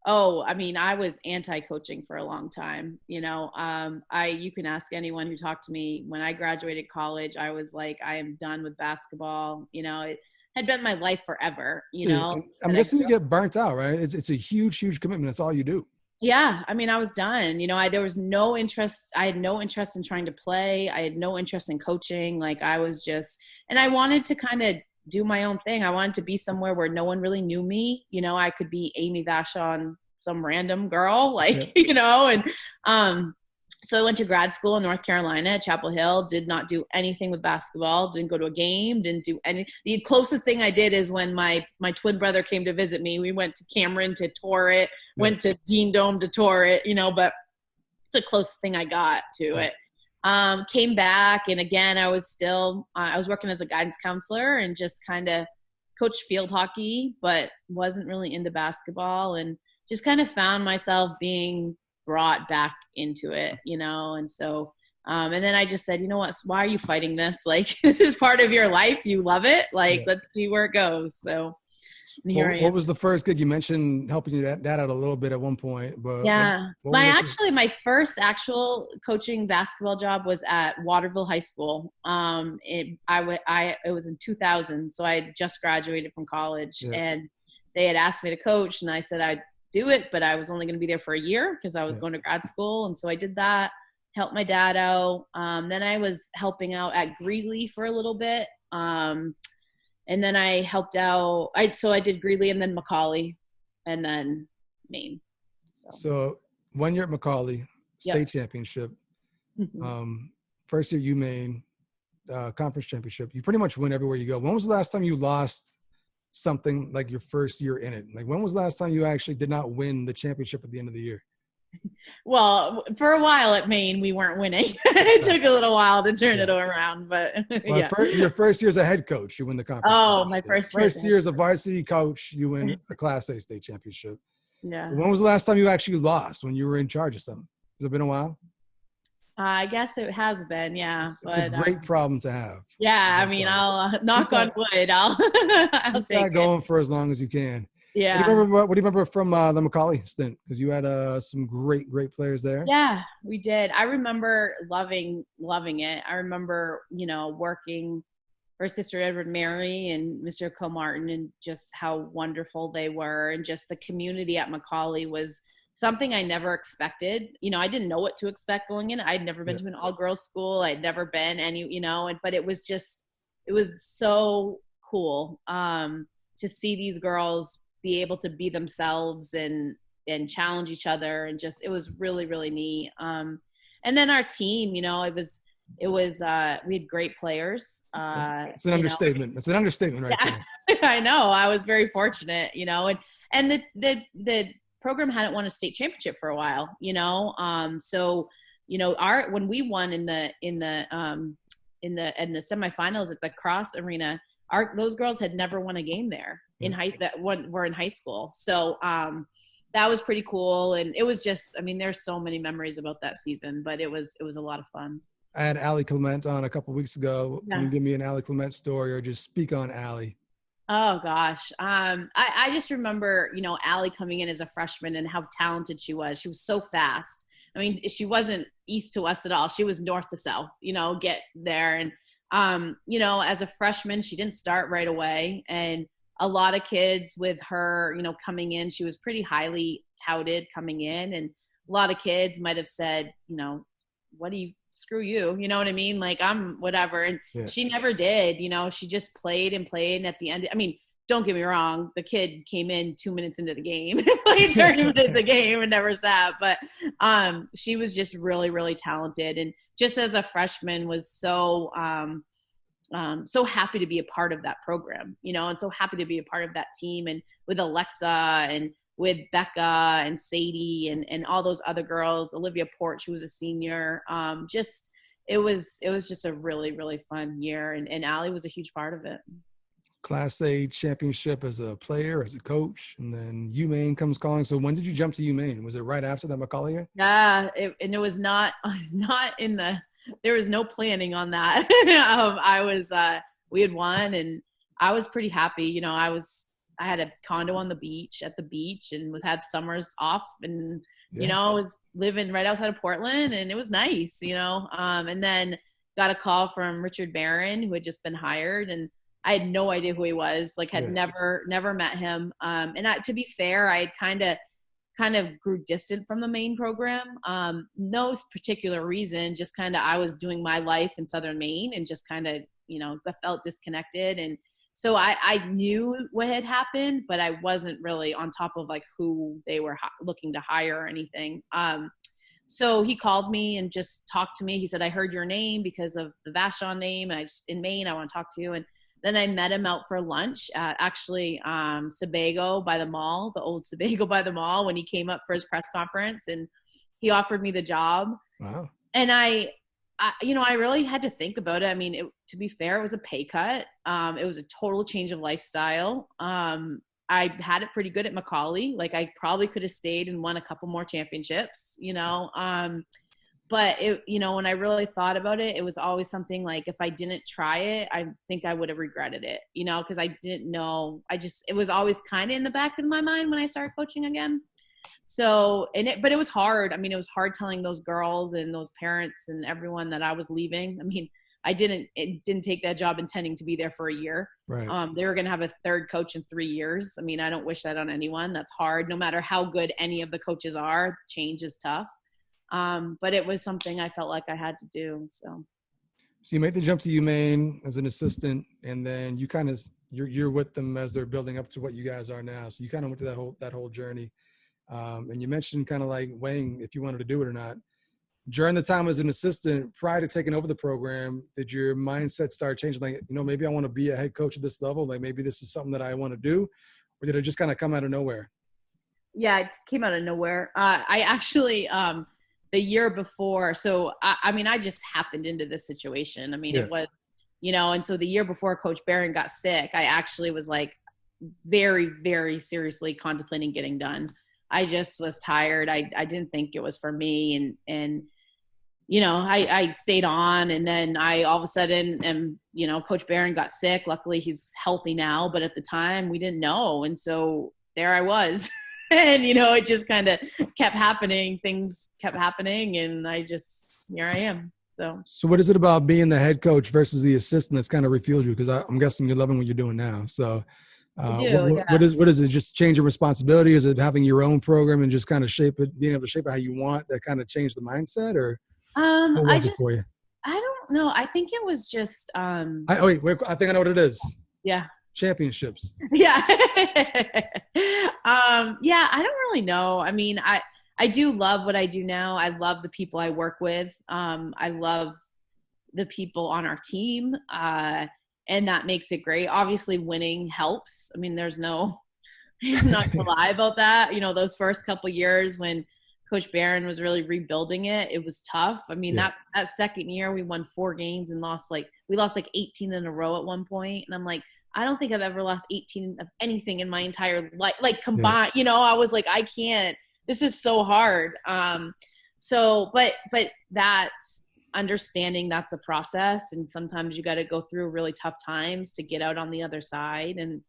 Oh, I mean, I was anti-coaching for a long time. You can ask anyone who talked to me. When I graduated college, I was like, I am done with basketball. It had been my life forever, I'm guessing you get burnt out, right? It's a huge, huge commitment. That's all you do. Yeah. I mean, I was done. There was no interest. I had no interest in trying to play. I had no interest in coaching. Like I was and I wanted to kind of do my own thing. I wanted to be somewhere where no one really knew me. I could be Amy Vachon, some random girl, so I went to grad school in North Carolina at Chapel Hill, did not do anything with basketball, didn't go to a game, didn't do any. The closest thing I did is when my twin brother came to visit me, we went to Cameron to tour it, went to Dean Dome to tour it, but it's the closest thing I got to it. Came back, and again, I was working as a guidance counselor and just kind of coached field hockey, but wasn't really into basketball, and just kind of found myself being brought back into it, and so and then I just said, you know what, why are you fighting this? Like, this is part of your life, you love it, let's see where it goes. So here I am. What was the first gig? You mentioned helping your dad out a little bit at one point, but my first actual coaching basketball job was at Waterville High School. It was in 2000, so I had just graduated from college, and they had asked me to coach, and I said I'd do it, but I was only going to be there for a year because I was going to grad school. And so I did that, helped my dad out. Then I was helping out at Greeley for a little bit. And then I helped out. So I did Greeley and then Macaulay and then Maine. So 1 year at Macaulay, state championship. First year UMaine, conference championship. You pretty much win everywhere you go. When was the last time you lost something like your first year in it? Like, when was the last time you actually did not win the championship at the end of the year? Well, for a while at Maine, we weren't winning. It took a little while to turn it around, but your first year as a head coach, you win the conference. Oh, my first year as a varsity coach, you win a Class A state championship. Yeah. So when was the last time you actually lost, when you were in charge of something? Has it been a while? I guess it has been, yeah. It's a great problem to have. Yeah, I mean, I'll knock on wood. I'll take that going for as long as you can. Yeah. What do you remember from the Macaulay stint? Because you had some great players there. Yeah, we did. I remember loving it. I remember, working for Sister Edward Mary and Mr. Comartin, and just how wonderful they were, and just the community at Macaulay was something I never expected. I didn't know what to expect going in. I'd never been to an all-girls school. I'd never been but it was so cool to see these girls be able to be themselves and challenge each other. And just, it was really, really neat. And then our team, it was we had great players. It's an understatement. It's an understatement right there. I know. I was very fortunate, and the program hadn't won a state championship for a while, so when we won in the semifinals at the Cross Arena, those girls had never won a game there were in high school. So that was pretty cool. And it was just, there's so many memories about that season, but it was a lot of fun. I had Allie Clement on a couple weeks ago. Yeah. Can you give me an Allie Clement story or just speak on Allie? Oh gosh. I just remember, Allie coming in as a freshman and how talented she was. She was so fast. She wasn't east to west at all. She was north to south, get there. And, as a freshman, she didn't start right away. And a lot of kids with her, coming in, she was pretty highly touted coming in. And a lot of kids might've said, screw you, you know what I mean? Like, I'm whatever. And she never did, she just played and played. And at the end, don't get me wrong, the kid came in 2 minutes into the game, played 30 minutes a game and never sat. But she was just really, really talented. And just as a freshman was so happy to be a part of that program, and so happy to be a part of that team. And with Alexa and with Becca and Sadie and all those other girls, Olivia Port, she was a senior. It was just a really, really fun year. And Allie was a huge part of it. Class A championship as a player, as a coach, and then UMaine comes calling. So when did you jump to UMaine? Was it right after that Macaulay year? Yeah, it was not in the – there was no planning on that. We had won, and I was pretty happy. I had a condo on the beach and had summers off and, was living right outside of Portland, and it was nice, and then got a call from Richard Barron, who had just been hired, and I had no idea who he was, never met him. And to be fair, I had kind of grew distant from the Maine program. No particular reason, just I was doing my life in Southern Maine and just felt disconnected. And so I knew what had happened, but I wasn't really on top of who they were looking to hire or anything. So he called me and just talked to me. He said, I heard your name because of the Vachon name, and in Maine, I want to talk to you. And then I met him out for lunch at Sebago by the mall, the old Sebago by the mall, when he came up for his press conference, and he offered me the job. Wow. And I really had to think about it. To be fair, it was a pay cut. It was a total change of lifestyle. I had it pretty good at Macaulay. I probably could have stayed and won a couple more championships, But when I really thought about it, it was always something if I didn't try it, I think I would have regretted it, because I didn't know. It was always kind of in the back of my mind when I started coaching again. So, but it was hard. It was hard telling those girls and those parents and everyone that I was leaving. I didn't take that job intending to be there for a year. Right. They were going to have a third coach in 3 years. I don't wish that on anyone. That's hard. No matter how good any of the coaches are, change is tough. But it was something I felt like I had to do. So you made the jump to UMaine as an assistant, and then you you're with them as they're building up to what you guys are now. So you went to that whole journey. And you mentioned weighing if you wanted to do it or not. During the time as an assistant, prior to taking over the program, did your mindset start changing? Maybe I want to be a head coach at this level. Maybe this is something that I want to do, or did it just come out of nowhere? Yeah, it came out of nowhere. I actually, the year before, so I just happened into this situation. It was, and so the year before Coach Barron got sick, I actually was very, very seriously contemplating getting done. I just was tired. I didn't think it was for me. And I stayed on, and then I all of a sudden Coach Barron got sick. Luckily he's healthy now, but at the time we didn't know. And so there I was. And, it just kind of kept happening. Things kept happening, and here I am. So what is it about being the head coach versus the assistant that's kind of refueled you? Because I'm guessing you're loving what you're doing now. So what is it? Just change of responsibility? Is it having your own program and just kind of being able to shape it how you want, that kind of changed the mindset, or what was it for you? I don't know. I think it was just I think I know what it is. Yeah. Championships. Yeah. I don't really know. I do love what I do now. I love the people I work with. I love the people on our team. And that makes it great. Obviously winning helps. I'm not gonna lie about that. Those first couple years when Coach Barron was really rebuilding it. It was tough. I mean, Yeah. that second year we won 4 games and we lost 18 in a row at one point. And I'm like, I don't think I've ever lost 18 of anything in my entire life, like combined, I was like, I can't, this is so hard. But that's understanding that's a process. And sometimes you got to go through really tough times to get out on the other side. And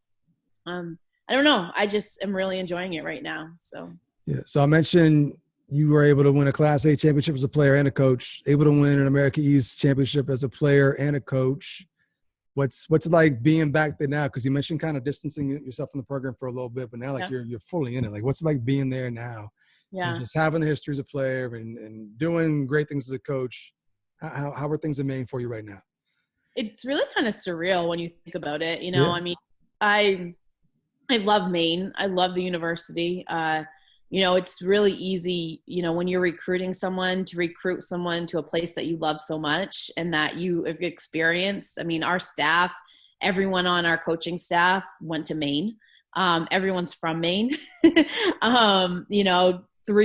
I don't know. I just am really enjoying it right now. So, yeah. So I mentioned you were able to win a Class A championship as a player and a coach, able to win an America East championship as a player and a coach. What's it like being back there now? Because you mentioned kind of distancing yourself from the program for a little bit, but now you're fully in it. Like, what's it like being there now? Yeah. And just having the history as a player and doing great things as a coach. How are things in Maine for you right now? It's really kind of surreal when you think about it. I mean, I love Maine. I love the university. It's really easy, when you're recruiting someone to recruit someone to a place that you love so much and that you have experienced. I mean, our staff, everyone on our coaching staff went to Maine. Everyone's from Maine. 3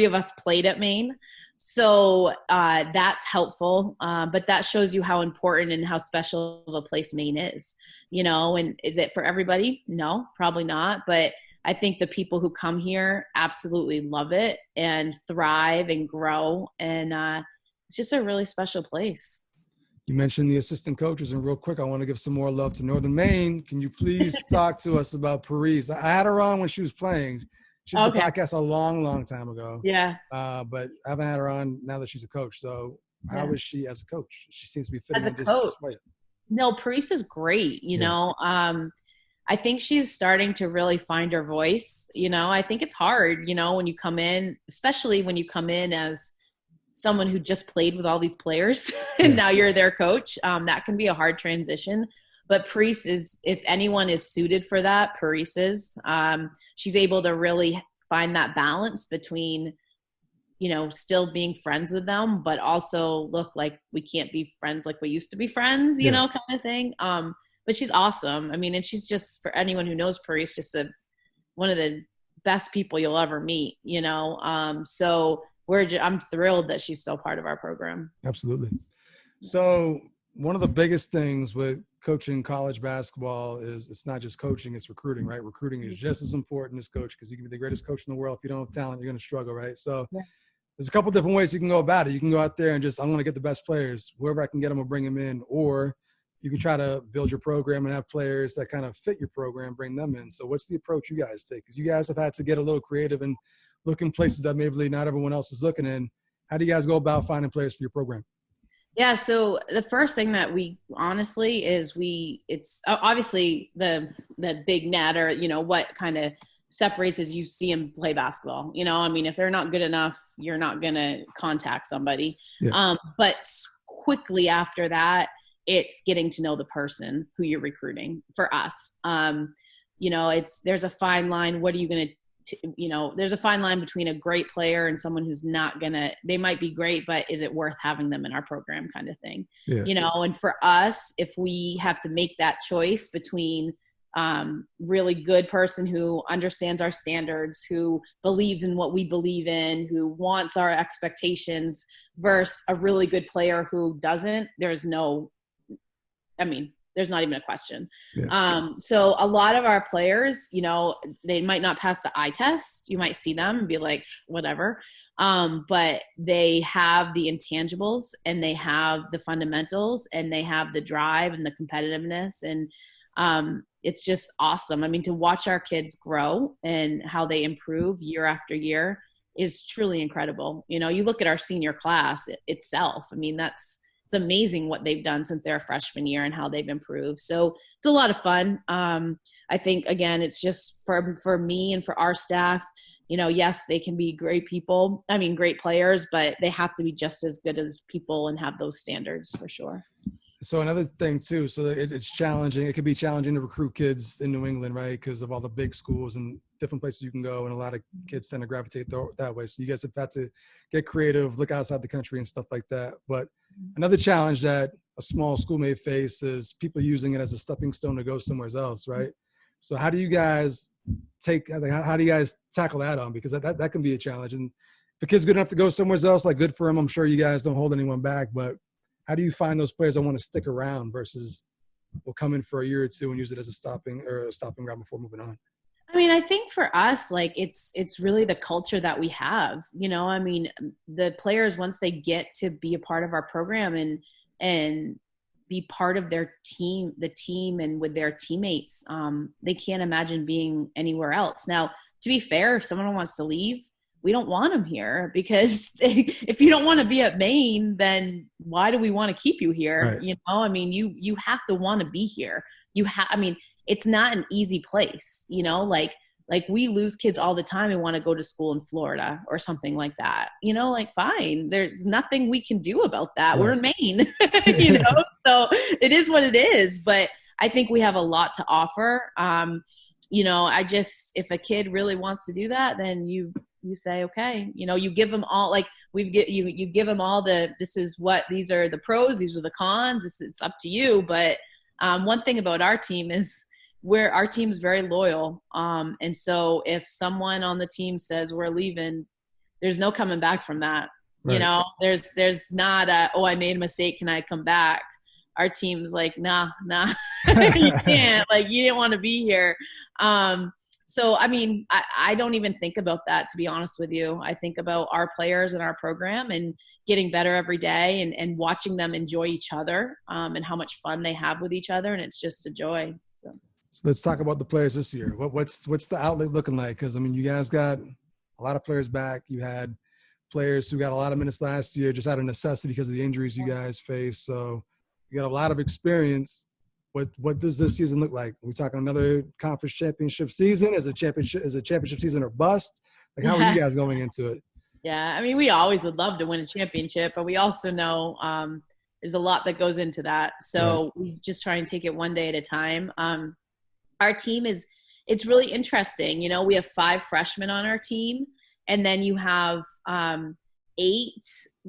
of us played at Maine. So that's helpful. But that shows you how important and how special of a place Maine is, and is it for everybody? No, probably not. But I think the people who come here absolutely love it and thrive and grow. And it's just a really special place. You mentioned the assistant coaches, and real quick, I want to give some more love to Northern Maine. Can you please talk to us about Parise? I had her on when she was playing. She did the podcast a long, long time ago. Yeah. But I haven't had her on now that she's a coach. So how is she as a coach? She seems to be fitting as a in coach. just right. No, Parise is great. I think she's starting to really find her voice. I think it's hard, when you come in, especially when you come in as someone who just played with all these players and now you're their coach. That can be a hard transition. But Parise is, if anyone is suited for that, Parise is. She's able to really find that balance between, still being friends with them, but also look like we can't be friends like we used to be friends, kind of thing. But she's awesome. I mean, and she's just, for anyone who knows Parise, just one of the best people you'll ever meet, So I'm thrilled that she's still part of our program. Absolutely. So one of the biggest things with coaching college basketball is it's not just coaching, it's recruiting, right? Recruiting is just as important as coach, because you can be the greatest coach in the world. If you don't have talent, you're going to struggle, right? So there's a couple different ways you can go about it. You can go out there and just, I'm going to get the best players. Whoever I can get them, I'll bring them in. Or you can try to build your program and have players that kind of fit your program, bring them in. So what's the approach you guys take? Because you guys have had to get a little creative and look in places that maybe not everyone else is looking in. How do you guys go about finding players for your program? Yeah, so the first thing that we honestly is it's obviously the big net, or what kind of separates as you see them play basketball. I mean, if they're not good enough, you're not going to contact somebody. Yeah. But quickly after that, it's getting to know the person who you're recruiting. For us, there's a fine line. What are you going to there's a fine line between a great player and someone who's not they might be great, but is it worth having them in our program, kind of thing. Yeah. And for us, if we have to make that choice between really good person who understands our standards, who believes in what we believe in, who wants our expectations, versus a really good player who doesn't, there's not even a question. Yeah. So a lot of our players, they might not pass the eye test. You might see them and be like, whatever. But they have the intangibles, and they have the fundamentals, and they have the drive and the competitiveness. And it's just awesome. I mean, to watch our kids grow and how they improve year after year is truly incredible. You look at our senior class itself. I mean, it's amazing what they've done since their freshman year and how they've improved. So it's a lot of fun. I think, again, it's just for me and for our staff, yes, they can be great players, but they have to be just as good as people and have those standards for sure. So another thing too, so it's challenging. It can be challenging to recruit kids in New England, right? Because of all the big schools and different places you can go, and a lot of kids tend to gravitate that way. So you guys have had to get creative, look outside the country and stuff like that. But another challenge that a small school may face is people using it as a stepping stone to go somewhere else, right? So how do you guys tackle that on? Because that can be a challenge. And the kid's good enough to go somewhere else, like good for him. I'm sure you guys don't hold anyone back, but how do you find those players that want to stick around versus will come in for a year or two and use it as a stopping ground before moving on? I mean, I think for us, like it's really the culture that we have, you know. I mean, the players, once they get to be a part of our program and be part of their team, the team and with their teammates, they can't imagine being anywhere else. Now, to be fair, if someone wants to leave, we don't want them here because if you don't want to be at Maine, then why do we want to keep you here? Right. You know, I mean, you have to want to be here. I mean, it's not an easy place, you know, like we lose kids all the time and want to go to school in Florida or something like that, you know, like fine. There's nothing we can do about that. Right. We're in Maine, you know, so it is what it is. But I think we have a lot to offer. You know, if a kid really wants to do that, then you say, okay, you know, you give them all, like you give them all these are the pros, these are the cons. It's up to you. But one thing about our team is our team's very loyal. And so if someone on the team says we're leaving, there's no coming back from that. Right. You know, there's not I made a mistake. Can I come back? Our team's like, nah, you can't. Like, you didn't want to be here. So, I mean, I don't even think about that, to be honest with you. I think about our players and our program and getting better every day and watching them enjoy each other and how much fun they have with each other. And it's just a joy. So let's talk about the players this year. What's the outlet looking like? Because, I mean, you guys got a lot of players back. You had players who got a lot of minutes last year just out of necessity because of the injuries you guys faced. So you got a lot of experience. What does this season look like? Are we talking another conference championship season? Is a championship season or bust? Like, how are you guys going into it? Yeah, I mean, we always would love to win a championship, but we also know there's a lot that goes into that. So we just try and take it one day at a time. Our team it's really interesting. You know, we have 5 freshmen on our team, and then you have 8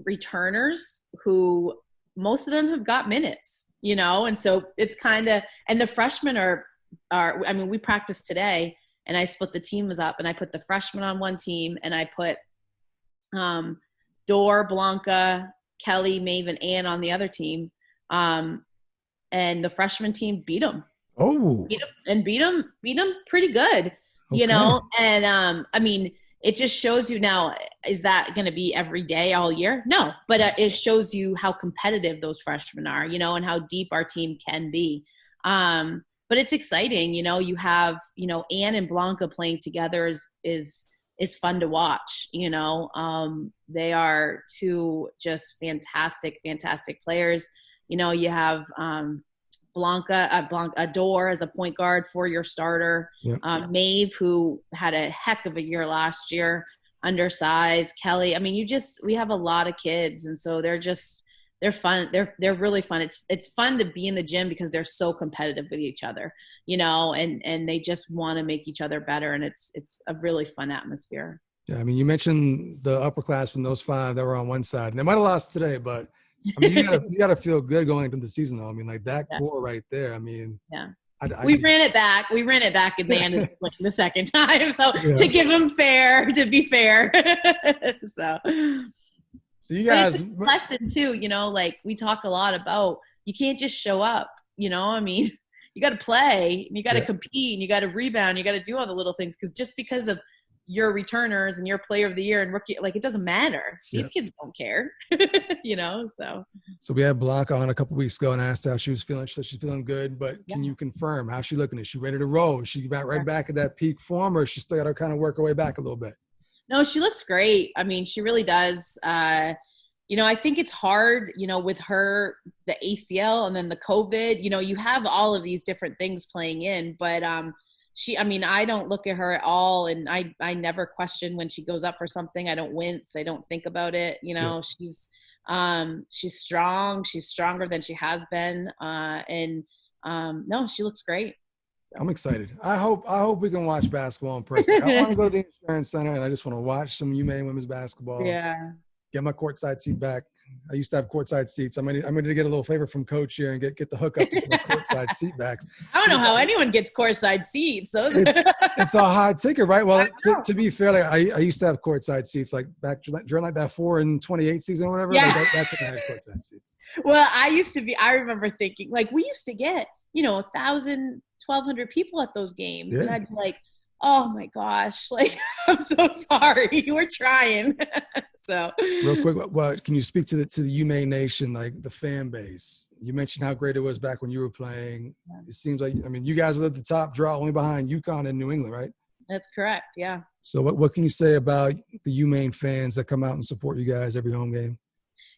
returners who most of them have got minutes. You know, and so it's kind of, and the freshmen are, I mean, we practiced today and I split the teams up and I put the freshmen on one team and I put Dor, Blanca, Kelly, Maeve, and Ann on the other team. And the freshman team beat them. Oh. Beat them pretty good, okay. You know, and I mean, it just shows you now, is that going to be every day all year? No, but it shows you how competitive those freshmen are, you know, and how deep our team can be. But it's exciting, you know, you have, you know, Ann and Blanca playing together is fun to watch, you know. They are 2 just fantastic players. You know, you have Blanca Dor as a point guard, 4-year starter. Yep. Maeve, who had a heck of a year last year, undersized. Kelly. I mean, we have a lot of kids, and so they're fun. They're really fun. It's fun to be in the gym because they're so competitive with each other, you know, and they just want to make each other better, and it's a really fun atmosphere. Yeah, I mean, you mentioned the upperclassmen, those 5 that were on one side, and they might have lost today, but I mean, you gotta feel good going into the season, though. I mean, like that core right there. I mean, we ran it back. We ran it back at the end of the second time. So to give them to be fair. So you guys, it's a lesson too. You know, like we talk a lot about, you can't just show up. You know, I mean, you got to play, and you got to compete, and you got to rebound. You got to do all the little things, because just because of your returners and your player of the year and rookie, like, it doesn't matter. These kids don't care, you know. So we had Blanca on a couple weeks ago and asked how she was feeling. She said she's feeling good, but can you confirm how's she looking? Is she ready to roll? Is she right back at that peak form, or she still got to kind of work her way back a little bit? No, she looks great. I mean, she really does. You know, I think it's hard, you know, with her, the ACL and then the COVID, you know, you have all of these different things playing in, but I mean, I don't look at her at all, and I never question when she goes up for something. I don't wince. I don't think about it. You know, she's strong. She's stronger than she has been. No, she looks great. So. I'm excited. I hope we can watch basketball in person. I want to go to the Insurance Center, and I just want to watch some UMaine women's basketball. Yeah. Get my courtside seat back. I used to have courtside seats. I'm going to get a little favor from Coach here and get the hookup to the courtside seat backs. I don't know how anyone gets courtside seats. It's a hot ticket, right? Well, to be fair, like, I used to have courtside seats like back during like that 4 and 28 season or whatever. Yeah. Like that's when I had courtside seats. Well, I remember thinking, like, we used to get, 1,000, 1,200 people at those games. Yeah. And I'd be like, oh my gosh, like, I'm so sorry. You were trying. So real quick, what can you speak to the UMaine Nation, like the fan base? You mentioned how great it was back when you were playing. It seems like, you guys are at the top draw, only behind UConn and New England, right? That's correct. Yeah. So what can you say about the UMaine fans that come out and support you guys every home game?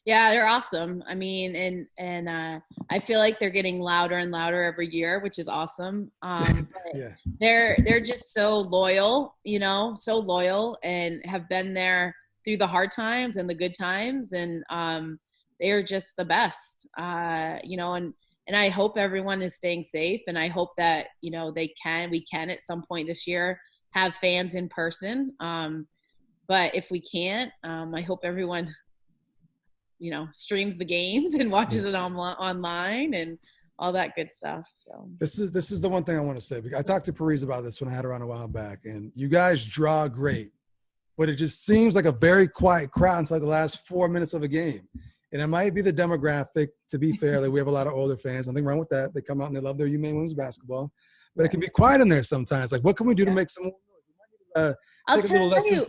Yeah, they're awesome. I mean, and I feel like they're getting louder and louder every year, which is awesome. Yeah. They're just so loyal, and have been there through the hard times and the good times, and they're just the best. And I hope everyone is staying safe, and I hope that we can at some point this year have fans in person. But if we can't, I hope everyone streams the games and watches it online and all that good stuff. So this is the one thing I want to say, because I talked to Parise about this when I had her on a while back, and you guys draw great, but it just seems like a very quiet crowd until like the last 4 minutes of a game. And it might be the demographic, to be fair. Like, we have a lot of older fans. Nothing wrong with that. They come out and they love their UMaine women's basketball, but it can be quiet in there sometimes. Like, what can we do to make some more? I'll tell you,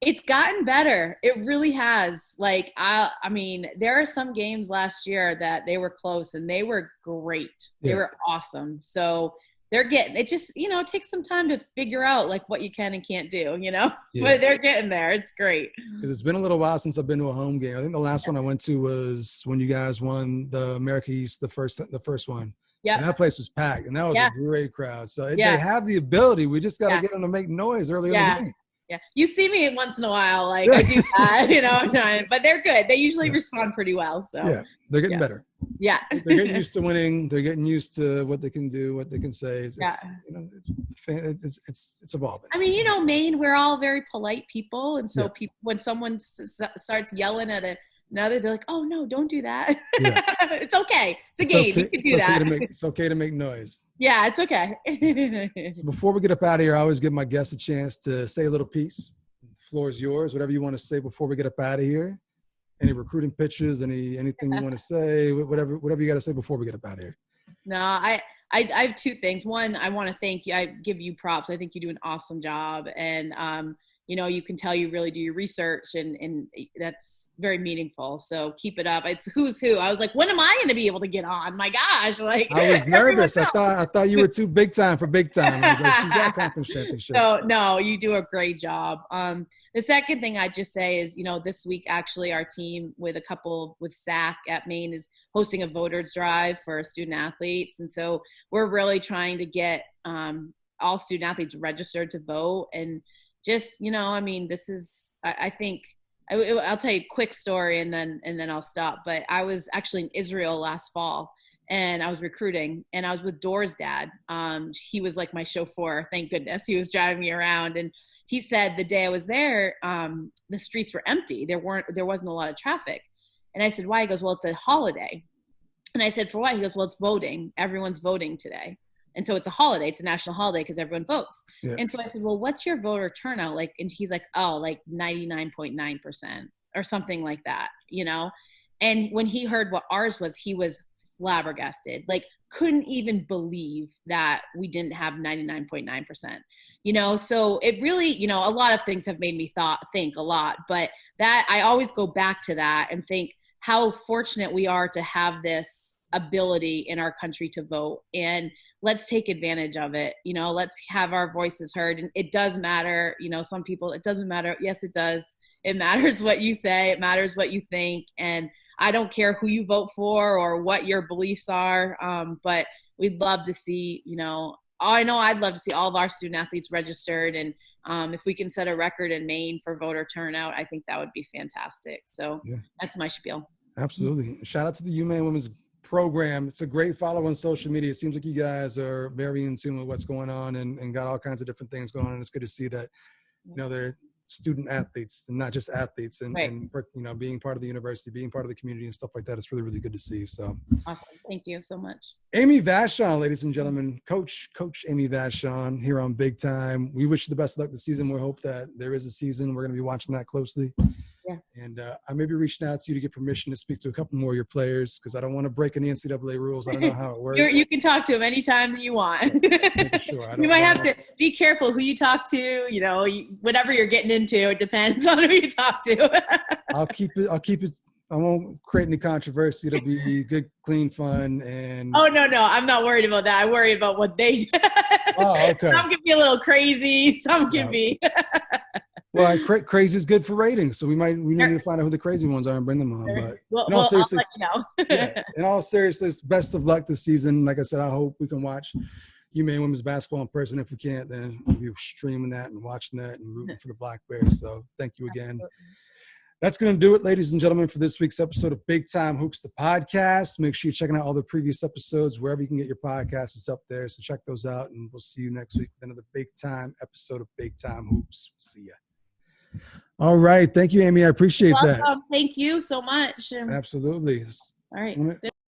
it's gotten better. It really has. Like, I mean, there are some games last year that they were close and they were great. They were awesome. So they're getting it. Just it takes some time to figure out like what you can and can't do. But they're getting there. It's great. Because it's been a little while since I've been to a home game. I think the last one I went to was when you guys won the America East, the first one. Yeah, and that place was packed, and that was a great crowd. So they have the ability. We just got to get them to make noise earlier in the game. Yeah, you see me once in a while, like I do that, but they're good. They usually respond pretty well. So yeah, they're getting better. Yeah, they're getting used to winning. They're getting used to what they can do, what they can say. It's evolving. I mean, Maine, we're all very polite people, and so people, when someone starts yelling at another, they're like, "Oh no, don't do that." Yeah. It's okay. It's a game. You can do that. It's okay to make noise. Yeah, it's okay. So before we get up out of here, I always give my guests a chance to say a little piece. The floor is yours. Whatever you want to say before we get up out of here. Any recruiting pitches? Anything you want to say? Whatever you got to say before we get up out of here. No, I have two things. One, I want to thank you. I give you props. I think you do an awesome job, and you can tell you really do your research, and that's very meaningful. So keep it up. It's who's who. I was like, when am I going to be able to get on? My gosh. Like, I was nervous. I thought you were too big time for big time. I was like, she's got a conference championship. No, you do a great job. The second thing I'd just say is, this week, actually, our team with SAC at Maine is hosting a voters drive for student athletes. And so we're really trying to get all student athletes registered to vote. And just, this is, I think, I'll tell you a quick story and then I'll stop. But I was actually in Israel last fall, and I was recruiting, and I was with Dora's dad. He was like my chauffeur. Thank goodness. He was driving me around. And he said the day I was there, the streets were empty. There wasn't a lot of traffic. And I said, why? He goes, well, it's a holiday. And I said, for what? He goes, well, it's voting. Everyone's voting today. And so it's a holiday. It's a national holiday because everyone votes. Yeah. And so I said, well, what's your voter turnout like? And he's like, oh, like 99.9% or something like that, And when he heard what ours was, he was flabbergasted, like couldn't even believe that we didn't have 99.9%, So it really, a lot of things have made me think a lot, but that I always go back to that and think how fortunate we are to have this ability in our country to vote, and let's take advantage of it. Let's have our voices heard. And it does matter. Some people, it doesn't matter. Yes, it does. It matters what you say. It matters what you think. And I don't care who you vote for or what your beliefs are. But we'd love to see, I know I'd love to see all of our student athletes registered. And if we can set a record in Maine for voter turnout, I think that would be fantastic. So That's my spiel. Absolutely. Shout out to the UMaine Women's program. It's a great follow on social media. It seems like you guys are very in tune with what's going on and got all kinds of different things going on. It's good to see that, they're student athletes and not just athletes, and, Right. and being part of the university, being part of the community and stuff like that. It's really, really good to see. So Awesome. Thank you so much. Amy Vachon, ladies and gentlemen, Coach Amy Vachon here on Big Time. We wish you the best of luck this season. We hope that there is a season. We're going to be watching that closely. Yes. And I may be reaching out to you to get permission to speak to a couple more of your players because I don't want to break any NCAA rules. I don't know how it works. You can talk to them anytime that you want. Sure. You might have to be careful who you talk to, whatever you're getting into, it depends on who you talk to. I'll keep it. I won't create any controversy. It'll be good, clean fun. And Oh, no. I'm not worried about that. I worry about what they Oh, okay. Some can be a little crazy. Some can be. Well, crazy is good for ratings, so we need to find out who the crazy ones are and bring them on. But I'll let you know. In all seriousness, best of luck this season. Like I said, I hope we can watch UMaine women's basketball in person. If we can't, then we'll be streaming that and watching that and rooting for the Black Bears. So thank you again. Absolutely. That's going to do it, ladies and gentlemen, for this week's episode of Big Time Hoops, the podcast. Make sure you're checking out all the previous episodes wherever you can get your podcasts. It's up there, so check those out, and we'll see you next week with another Big Time episode of Big Time Hoops. See ya. All right. Thank you, Amy. I appreciate that. Thank you so much. Absolutely. All right.